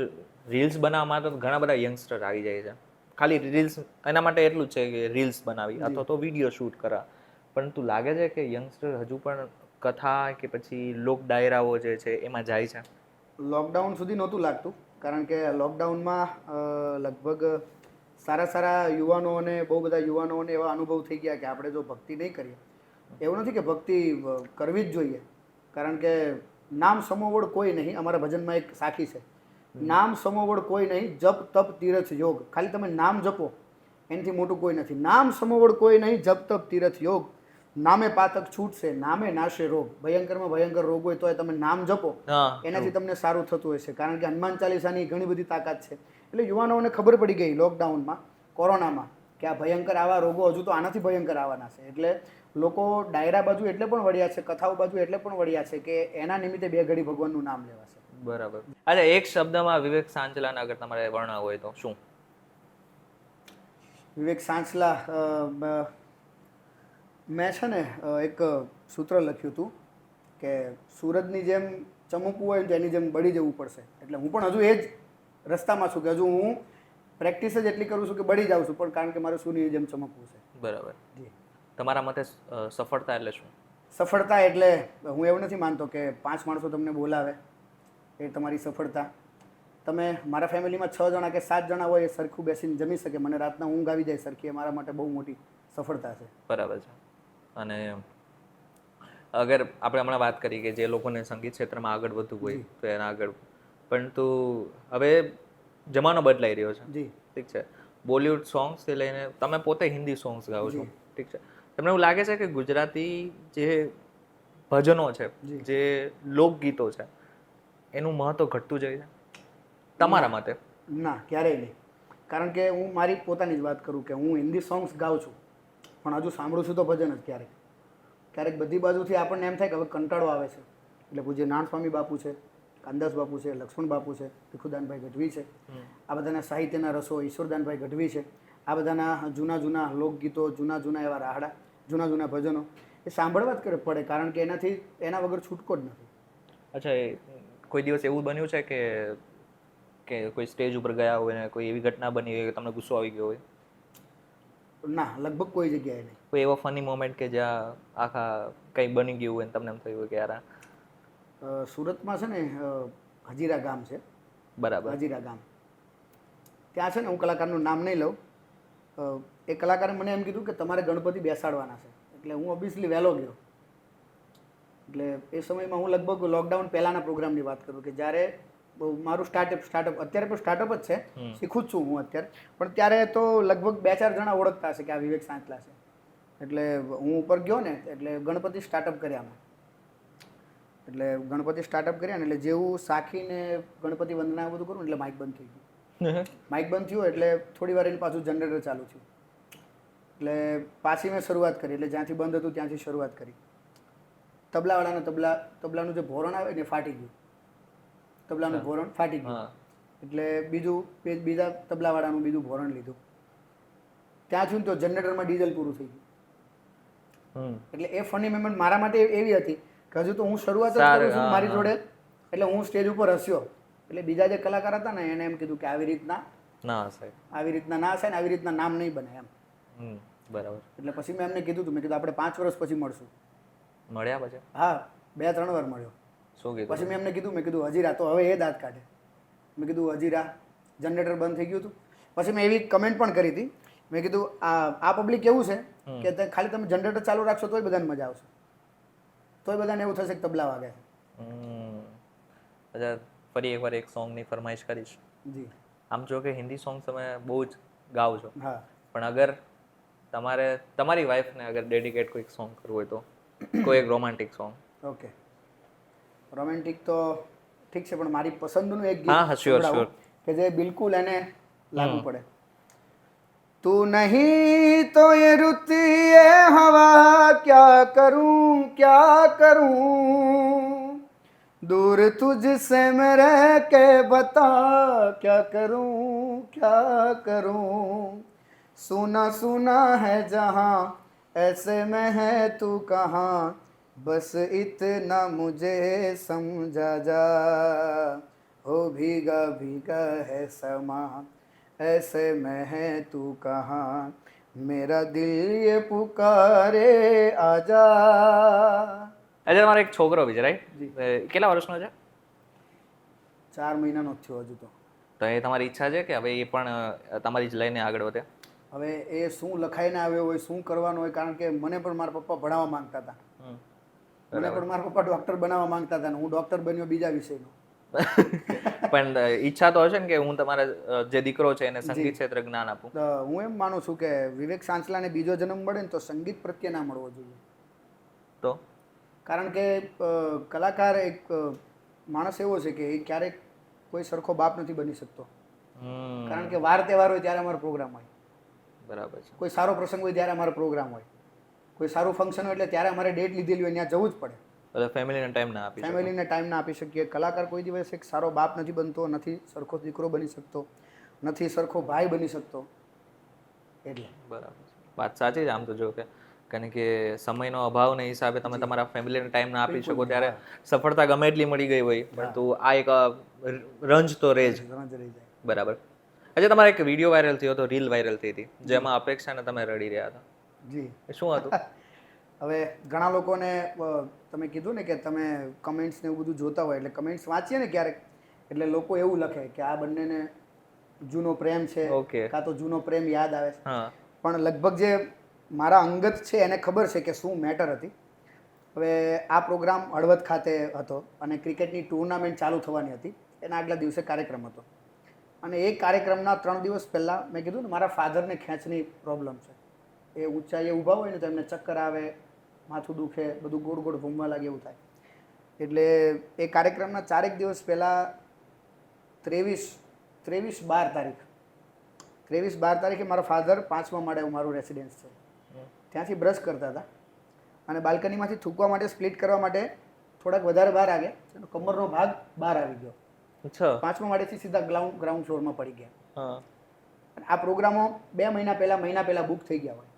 રીલ્સ બનાવવા માટે તો ઘણા બધા યંગસ્ટર આવી જાય છે. ખાલી રીલ્સ એના માટે એટલું જ છે કે રીલ્સ બનાવી અથવા તો વિડીયો શૂટ કરા. પરંતુ લાગે છે કે યંગસ્ટર હજુ પણ કથા કે પછી લોક ડાયરાઓ જે છે એમાં જાય છે?
લોકડાઉન સુધી નહોતું લાગતું, કારણ કે લોકડાઉનમાં લગભગ સારા સારા યુવાનોને, બહુ બધા યુવાનોને એવા અનુભવ થઈ ગયા કે આપણે જો ભક્તિ નહીં કરીએ, એવું નથી કે ભક્તિ કરવી જ જોઈએ, કારણ કે નામ સમોવડ કોઈ નહીં. અમારા ભજનમાં એક સાખી છે, નામ સમોવડ કોઈ નહીં, જપ તપ તીરથ યોગ. ખાલી તમે નામ જપો એનાથી મોટું કોઈ નથી. નામ સમોવડ કોઈ નહીં, જપ તપ તીરથ યોગ. નામે પાતક છૂટશે, નામે નાશે રોગ. ભયંકરમાં ભયંકર રોગ હોય તો તમે નામ જપો, એનાથી તમને સારું થતું હશે. કારણ કે હનુમાન ચાલીસાની ઘણી બધી તાકાત છે. એટલે યુવાનોને ખબર પડી ગઈ લોકડાઉનમાં, કોરોનામાં, કે આ ભયંકર આવા રોગો હજુ તો આનાથી ભયંકર આવવાના છે. એટલે લોકો ડાયરા બાજુ એટલે પણ વળ્યા છે, કથાઓ બાજુ એટલે પણ વળ્યા છે કે એના નિમિત્તે 2 ઘડી ભગવાનનું નામ લેવાશે.
બરાબર. અચ્છા એક શબ્દમાં વિવેક સાંચલાને અગર તમારે વર્ણવવું હોય તો શું?
વિવેક સાંચલા, મેં છે ને એક સૂત્ર લખ્યું હતું કે સૂરજની જેમ ચમકવું હોય તો એની જેમ બળી જવું પડશે. એટલે હું પણ હજુ એ જ રસ્તામાં છું કે હજુ હું પ્રેક્ટિસ જ એટલી કરું છું કે બળી જાઉં છું, પણ કારણ કે મારે સૂર્યની જેમ ચમકવું છે.
બરાબર.
જી.
તમારા મતે સફળતા એટલે શું?
સફળતા એટલે હું એવું નથી માનતો કે 5 માણસો તમને બોલાવે એ તમારી સફળતા, તમે મારા ફેમિલીમાં 6 જણા કે 7 જણા હોય એ સરખું બેસીને જમી શકે, મને રાતના ઊંઘ આવી જાય સરખી, એ મારા માટે બહુ મોટી સફળતા છે.
બરાબર છે. અને અગર આપણે હમણાં વાત કરી કે જે લોકોને સંગીત ક્ષેત્રમાં આગળ વધવું હોય તો એના આગળ, પરંતુ હવે જમાનો બદલાઈ રહ્યો છે.
જી
ઠીક છે. બોલિવૂડ સોંગ્સથી લઈને તમે પોતે હિન્દી સોંગ્સ ગાઓ છો. ઠીક છે. તમને એવું લાગે છે કે ગુજરાતી જે ભજનો છે, જે લોકગીતો છે, એનું મહત્વ ઘટતું જાય છે તમારા મતે?
ના, ક્યારેય નહીં. કારણ કે હું મારી પોતાની જ વાત કરું કે હું હિન્દી સોંગ્સ ગાઉં છું, પણ હજુ સાંભળું છું તો ભજન જ. ક્યારેક ક્યારેક બધી બાજુથી આપણને એમ થાય કે હવે કંટાળો આવે છે, એટલે પૂજ્ય નાનસ્વામી બાપુ છે, કાનદાસ બાપુ છે, લક્ષ્મણ બાપુ છે, ભીખુદાનભાઈ ગઢવી છે, આ બધાના સાહિત્યના રસો ઈશ્વરદાનભાઈ ગઢવી છે, આ બધાના જૂના જૂના લોકગીતો, જૂના જૂના એવા રાહડા, જૂના જૂના ભજનો એ સાંભળવા જ પડે, કારણ કે એના વગર છૂટકો જ નથી.
અચ્છા, કોઈ દિવસ એવું બન્યું છે કે કોઈ સ્ટેજ ઉપર ગયા હોય ને કોઈ એવી ઘટના બની હોય કે તમને ગુસ્સો આવી ગયો હોય?
ના, લગભગ કોઈ જગ્યાએ નહીં.
કોઈ એવો ફની મોમેન્ટ કે જ્યાં આખા કંઈ બની ગયું હોય ને તમને એમ થયું હોય કે યાર
સુરતમાં છે ને હજીરા ગામ છે,
બરાબર,
હજીરા ગામ, ત્યાં છે ને, હું કલાકારનું નામ નહીં લઉં, એ કલાકારે મને એમ કીધું કે તમારે ગણપતિ બેસાડવાના છે. એટલે હું ઓબ્વિયસલી વહેલો ગયો. એટલે એ સમયમાં હું લગભગ લોકડાઉન પહેલાંના પ્રોગ્રામની વાત કરું કે જ્યારે મારું સ્ટાર્ટઅપ અત્યારે પણ સ્ટાર્ટઅપ જ છે, શીખું જ છું હું અત્યારે, પણ ત્યારે તો લગભગ 2-4 જણા ઓળખતા હશે કે આ વિવેક સાંચલા છે. એટલે હું ઉપર ગયો ને, એટલે ગણપતિ સ્ટાર્ટઅપ કર્યા અમે. એટલે ગણપતિ સ્ટાર્ટઅપ કર્યા ને, એટલે જેવું સાખીને ગણપતિ વંદના બધું કરું એટલે માઇક બંધ થઈ ગયું. માઇક બંધ થયું એટલે થોડી વાર એને પાછું જનરેટર ચાલુ થયું. એટલે પાછી મેં શરૂઆત કરી, એટલે જ્યાંથી બંધ હતું ત્યાંથી શરૂઆત કરી. તબલાવાળાના તબલાનું જે ભોરણ આવે ને ફાટી ગયું, તબલાનું ભોરણ ફાટી ગયું. એટલે બીજા તબલાવાળાનું બીજું ભોરણ લીધું. ત્યાં થયું તો જનરેટરમાં ડીઝલ પૂરું થઈ ગયું. એટલે એ ફની મોમેન્ટ મારા માટે એવી હતી કે હજુ તો હું શરૂઆત જ કરું છું મારી જોડે, એટલે હું સ્ટેજ ઉપર હસ્યો. એટલે બીજા જે કલાકાર હતા ને એને એમ કીધું કે આવી રીતના ના હશે ને, આવી રીતના નામ નહીં બને એમ.
બરાબર.
એટલે પછી મેં એમને કીધું મેં કીધું આપણે 5 વર્ષ પછી મળશું.
મળ્યા પછી? હા,
2-3 વાર મળ્યો.
શું કીધું?
પછી મેં એમને કીધું હજીરા, તો હવે એ દાંત કાઢે. મેં કીધું હજીરા જનરેટર બંધ થઈ ગયું હતું. પછી મેં એવી કમેન્ટ પણ કરી હતી, મેં કીધું આ પબ્લિક એવું છે કે ખાલી તમે જનરેટર ચાલુ રાખશો તોય બધાને મજા આવશે, તોય બધાને એવું થશે કે તબલા વાગે છે.
અચ્છા, ફરી એકવાર એક સોંગની ફરમાઈશ કરીશ.
જી.
આમ જો કે હિન્દી સોંગ તમે બહુ જ ગાઓ છો,
હા,
પણ અગર તમારે તમારી વાઈફને અગર ડેડિકેટ કોઈક સોંગ કરવું હોય તો કોઈ એક રોમાન્ટિક સોંગ.
ઓકે, રોમેન્ટિક તો ઠીક છે, પણ મારી પસંદનું એક
ગીત
સંભળાવું કે જે બિલકુલ એને લાગુ પડે. તું નહીં તો ये रुत ये हवा क्या करूं दूर तुझसे मैं रह के बता क्या करूं सुना सुना है जहां ऐसे में है तू कहाँ बस इतना मुझे समझा जा हो भीगा भीगा है समा ऐसे में है तू कहाँ मेरा दिल ये पुकारे आजा.
અચ્છા, મારો એક છોકરો બી છે, રાઈટ? કેટલા વર્ષનો છે?
4 મહિનાનો થયો હજુ તો.
તો એ તમારી ઈચ્છા છે કે હવે એ પણ તમારી જ લઈને આગળ વધે?
હવે એ શું લખાઈને આવ્યો હોય, શું કરવાનું હોય, કારણ કે મને પણ મારા પપ્પા ભણાવવા માંગતા હતા, મને પણ મારા પપ્પા ડોક્ટર બનાવવા માંગતા હતા, હું ડોક્ટર બન્યો બીજા વિષયનો.
પણ ઈચ્છા તો હશે ને કે હું તમારા જે દીકરો છે એને સંગીત ક્ષેત્રે જ્ઞાન આપું?
હું એમ માનું છું કે વિવેક સાંચલાને બીજો જન્મ મળે ને તો સંગીત પ્રત્યે ના મળવો જોઈએ.
તો
કારણ કે કલાકાર એક માણસ એવો છે કે એ ક્યારેક કોઈ સરખો બાપ નથી બની શકતો. કારણ કે વાર તહેવાર હોય ત્યારે અમારો પ્રોગ્રામ હોય,
બરાબર છે,
કોઈ સારો પ્રસંગ હોય ત્યારે અમારો પ્રોગ્રામ હોય, કોઈ સારું ફંક્શન હોય એટલે ત્યારે અમારે ડેટ લીધેલી હોય ત્યાં જવું જ પડે.
ફેમિલીને ટાઈમ ના
આપી શકીએ. કલાકાર કોઈ દિવસ એક સારો બાપ નથી બનતો, નથી સરખો દીકરો બની શકતો, નથી સરખો ભાઈ બની શકતો. એટલે
બરાબર છે, વાત સાચી છે આમ તો. જો કે કારણ કે સમયનો અભાવને હિસાબે તમે તમારા ફેમિલીને ટાઈમ ના આપી શકો ત્યારે સફળતા ગમે એટલી મળી ગઈ હોય, પરંતુ આ એક રંજ તો રહે જ. બરાબર. અચ્છા, તમારે એક વિડીયો વાયરલ થયો હતો, રીલ વાયરલ થઈ હતી, જેમાં અપેક્ષાને તમે રડી રહ્યા હતા.
જી.
શું હતું?
હવે ઘણા લોકોને તમે કીધું ને કે તમે કમેન્ટ્સ ને એવું બધું જોતા હોય, એટલે કમેન્ટ્સ વાંચીએ ને ક્યારેક, એટલે લોકો એવું લખે કે આ બંનેને જૂનો પ્રેમ છે
Okay.
કાં તો જૂનો પ્રેમ યાદ આવે છે.
હા
પણ લગભગ જે મારા અંગત છે એને ખબર છે કે શું મેટર હતી. હવે આ પ્રોગ્રામ હળવદ ખાતે હતો અને ક્રિકેટની ટુર્નામેન્ટ ચાલુ થવાની હતી. એના આગલા દિવસે કાર્યક્રમ હતો અને એ કાર્યક્રમના 3 દિવસ પહેલાં મેં કીધું ને મારા ફાધરને ખેંચની પ્રોબ્લેમ છે. એ ઊંચાઈએ ઊભા હોય ને તો એમને ચક્કર આવે, માથું દુખે, બધું ગોળ ગોળ ઘૂમવા લાગે એવું થાય. એટલે એ કાર્યક્રમના 4 દિવસ પહેલાં 23-12 તારીખે મારા ફાધર 5મા માળે મારું રેસિડેન્સ છે ત્યાંથી બ્રશ કરતા હતા અને બાલ્કનીમાંથી થૂકવા માટે સ્પ્લિટ કરવા માટે થોડાક વધારે બહાર આવ્યા, એનો કમરનો ભાગ બહાર આવી ગયો.
અચ્છા
5મા માળેથી સીધા ગ્રાઉન્ડ ફ્લોરમાં પડી ગયા.
હા
અને આ પ્રોગ્રામો 2 મહિના પહેલાં બુક થઈ ગયા હોય.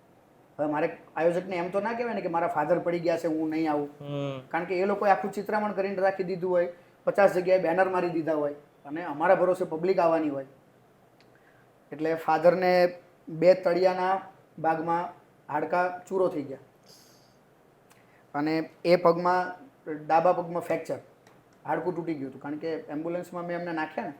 હવે મારે આયોજકને એમ તો ના કહેવાય ને કે મારા ફાધર પડી ગયા છે હું નહીં આવું, કારણ કે એ લોકોએ આખું ચિત્રામણ કરીને રાખી દીધું હોય, 50 જગ્યાએ બેનર મારી દીધા હોય અને અમારા ભરોસે પબ્લિક આવવાની હોય. એટલે ફાધરને 2 તળિયાના ભાગમાં હાડકા ચૂરો થઈ ગયા અને એ પગમાં, ડાબા પગમાં ફ્રેક્ચર, હાડકું તૂટી ગયું હતું. કારણ કે એમ્બ્યુલન્સમાં મેં એમને નાખ્યા ને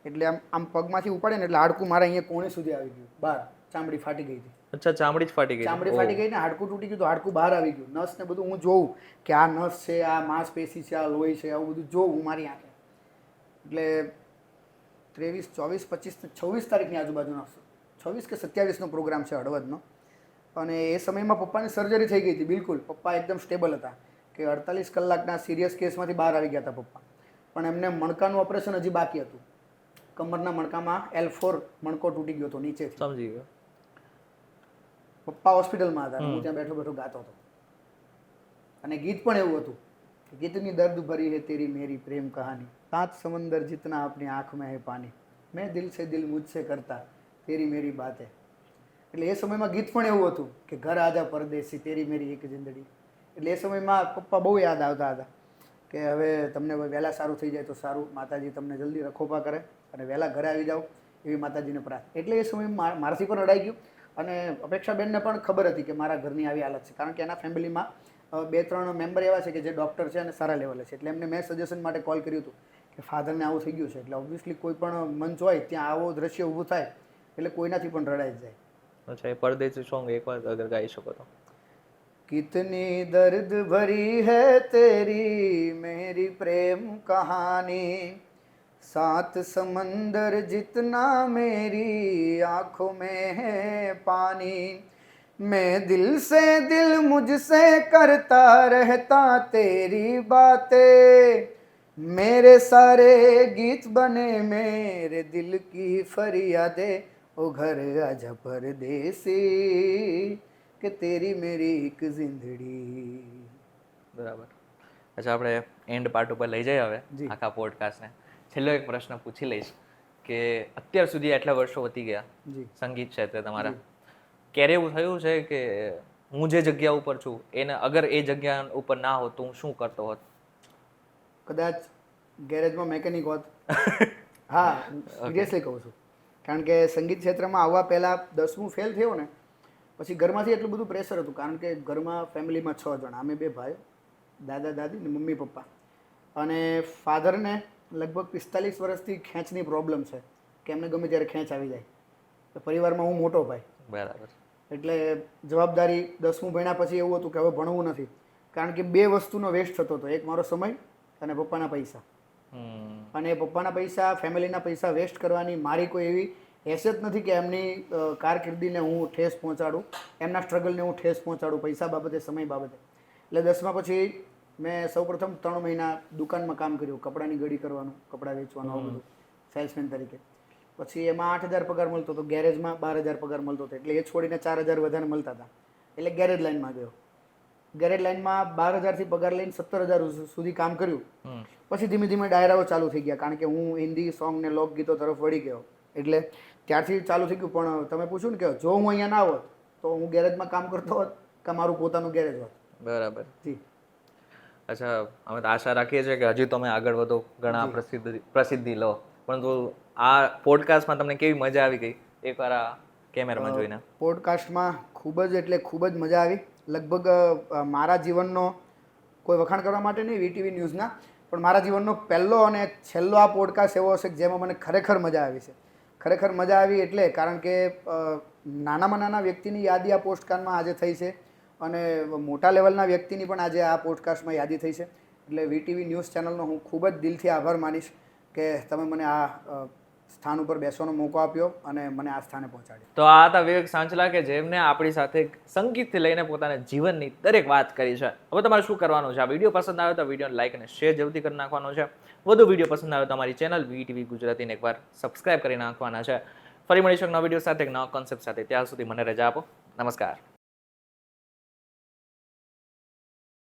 એટલે આમ પગમાંથી ઉપાડે ને એટલે હાડકું મારા અહીંયા કોણી સુધી આવી ગયું, બહાર ચામડી ફાટી ગઈ હતી.
અચ્છા ચામડી જ ફાટી ગઈ
ચામડી ફાટી ગઈ ને હાડકું તૂટી ગયું તો હાડકું બહાર આવી ગયું. નસ ને બધું હું જોઉં કે આ નસ છે, આ માંસપેશી છે, આ લોહી છે, આવું બધું જોઉં હું મારી આંખે. એટલે 23, 24, 25, 26 તારીખની આજુબાજુનો 26 કે 27નો પ્રોગ્રામ છે હળવદનો. અને એ સમયમાં પપ્પાની સર્જરી થઈ ગઈ હતી બિલકુલ. પપ્પા એકદમ સ્ટેબલ હતા કે 48 કલાકના સિરિયસ કેસમાંથી બહાર આવી ગયા હતા પપ્પા. પણ એમને મણકાનું ઓપરેશન હજી બાકી હતું. કમરના મણકામાં L4 મણકો તૂટી ગયો હતો નીચેથી.
સમજી ગયો.
પપ્પા હોસ્પિટલમાં હતા, હું ત્યાં બેઠો બેઠો ગાતો હતો. અને ગીત પણ એવું હતું કે કિતની દર્દ ભરી હે તેરી મેરી પ્રેમ કહાની, સાત સમંદર જીતના આપની આંખ में है पानी, मैं दिल से दिल मुझसे करता तेरी मेरी बातें. એટલે એ સમયમાં ગીત પણ એવું હતું કે ઘર આજા પરદેસી તેરી મેરી એક જિંદગી. એટલે એ સમયમાં પપ્પા બહુ યાદ આવતા હતા કે હવે તમને વહેલા સારું થઈ જાય તો સારું, માતાજી તમને જલ્દી રખોપા કરે અને વહેલા ઘરે આવી જાઓ એવી માતાજીને પ્રાર્થના. એટલે એ સમયમાં મારાથી પણ રડાઈ ગયું અને અપેક્ષાબેનને પણ ખબર હતી કે મારા ઘરની આવી હાલત છે, કારણ કે એના ફેમિલીમાં 2-3 મેમ્બર એવા છે કે જે ડૉક્ટર છે અને સારા લેવલે છે. એટલે એમને મેં સજેશન માટે કોલ કર્યું હતું કે ફાધરને આવું થઈ ગયું છે. એટલે ઓબ્વિયસલી કોઈ પણ મંચ હોય ત્યાં આવો દ્રશ્ય ઊભું થાય એટલે કોઈનાથી પણ રડાઈ જ જાય.
અચ્છા એ પરદેશી સોંગ એકવાર અગર ગાઈ શકો તો.
कितनी दर्द भरी है तेरी मेरी प्रेम कहानी, सात समंदर जितना मेरी आंखों में है पानी, मैं दिल से दिल मुझसे करता रहता तेरी बातें, मेरे सारे गीत बने मेरे दिल की फरियादें, ओ घर आजा परदेसी કે તેરી મેરી એક જિંદડી.
બરાબર. અચ્છા આપણે એન્ડ પાર્ટ ઉપર લઈ જઈએ હવે
જી.
આખા પોડકાસ્ટને. છેલ્લો એક પ્રશ્ન પૂછી લઈશ કે અત્યાર સુધી આટલા વર્ષો વધી ગયા
જી
સંગીત ક્ષેત્રે તમારા, ક્યારે એવું થયું છે કે હું જે જગ્યા ઉપર છું એને અગર એ જગ્યા ઉપર ના હોત તો હું શું કરતો હોત?
કદાચ ગેરેજમાં મેકેનિક હોત. હા સિરિયસલી કહું છું, કારણ કે સંગીત ક્ષેત્રમાં આવવા પહેલાં 10મું ફેલ થયો ને પછી ઘરમાંથી એટલું બધું પ્રેશર હતું, કારણ કે ઘરમાં ફેમિલીમાં 6 જણા, અમે 2 ભાઈઓ, દાદા દાદી ને મમ્મી પપ્પા. અને ફાધરને લગભગ 45 વર્ષથી ખેંચની પ્રોબ્લેમ છે કે એમને ગમે ત્યારે ખેંચ આવી જાય. તો પરિવારમાં હું મોટો ભાઈ,
બરાબર.
એટલે જવાબદારી 10મું ભણ્યા પછી એવું હતું કે હવે ભણવું નથી, કારણ કે 2 વસ્તુનો વેસ્ટ થતો હતો, એક મારો સમય અને પપ્પાના પૈસા. અને પપ્પાના પૈસા, ફેમિલીના પૈસા વેસ્ટ કરવાની મારી કોઈ એવી હેસિયત નથી કે એમની કારકિર્દીને હું ઠેસ પહોંચાડું, એમના સ્ટ્રગલને હું ઠેસ પહોંચાડું પૈસા બાબતે, સમય બાબતે. એટલે 10મા પછી મેં સૌપ્રથમ 3 મહિના દુકાનમાં કામ કર્યું, કપડાની ગળી કરવાનું, કપડાં વેચવાનું, આવું બધું સેલ્સમેન તરીકે. પછી એમાં 8000 પગાર મળતો હતો, ગેરેજમાં 12000 પગાર મળતો હતો, એટલે એ છોડીને 4000 વધારે મળતા હતા. એટલે ગેરેજ લાઇનમાં ગયો. ગેરેજ લાઇનમાં 12000થી પગાર લઈને 17000 સુધી કામ કર્યું. પછી ધીમે ધીમે ડાયરાઓ ચાલુ થઈ ગયા, કારણ કે હું હિન્દી સોંગ ને લોકગીતો તરફ વળી ગયો. એટલે ત્યારથી ચાલુ થઈ ગયું. પણ તમે પૂછ્યું ને કે જો હું અહીંયા ના હોત તો હું ગેરેજમાં કામ કરતો હોત કે મારું પોતાનું ગેરેજ હોત.
બરાબર.
જી.
અચ્છા અમે તો આશા રાખીએ છીએ કે હજી તમે આગળ વધો, ઘણા પ્રસિદ્ધિ લો. પરંતુ આ પોડકાસ્ટમાં તમને કેવી મજા આવી ગઈ એકવાર આ કેમેરામાં જોઈને?
પોડકાસ્ટમાં ખૂબ જ એટલે ખૂબ જ મજા આવી. લગભગ મારા જીવનનો કોઈ વખાણ કરવા માટે નહીં, વીટીવી ન્યૂઝના, પણ મારા જીવનનો પહેલો અને છેલ્લો આ પોડકાસ્ટ એવો હશે કે જેમાં મને ખરેખર મજા આવી છે. ખરેખર મજા આવી એટલે કારણ કે નાનામાં નાના વ્યક્તિની યાદી આ પોડકાસ્ટમાં આજે થઈ છે અને મોટા લેવલના વ્યક્તિની પણ આજે આ પોડકાસ્ટમાં યાદી થઈ છે. એટલે વીટીવી ન્યૂઝ ચેનલનો હું ખૂબ જ દિલથી આભાર માનીશ કે તમે મને આ સ્થાન ઉપર બેસવાનો મોકો આપ્યો અને મને આ સ્થાને પહોંચાડ્યો.
તો આ હતા વિવેક સાંચલા કે જેમને આપણી સાથે સંગીતથી લઈને પોતાના જીવનની દરેક વાત કરી છે. હવે તમારે શું કરવાનું છે? આ વિડીયો પસંદ આવ્યો તો વિડીયોને લાઈક અને શેર જરૂરથી કરી નાખવાનો છે. વધુ વિડીયો પસંદ આવ્યો તો અમારી ચેનલ વીટીવી ગુજરાતીને એકવાર સબસ્ક્રાઇબ કરી નાખવાના છે. ફરી મળીશું એક નવા વિડીયો સાથે, એક નવા કોન્સેપ્ટ સાથે. ત્યાં સુધી મને રજા આપો. નમસ્કાર.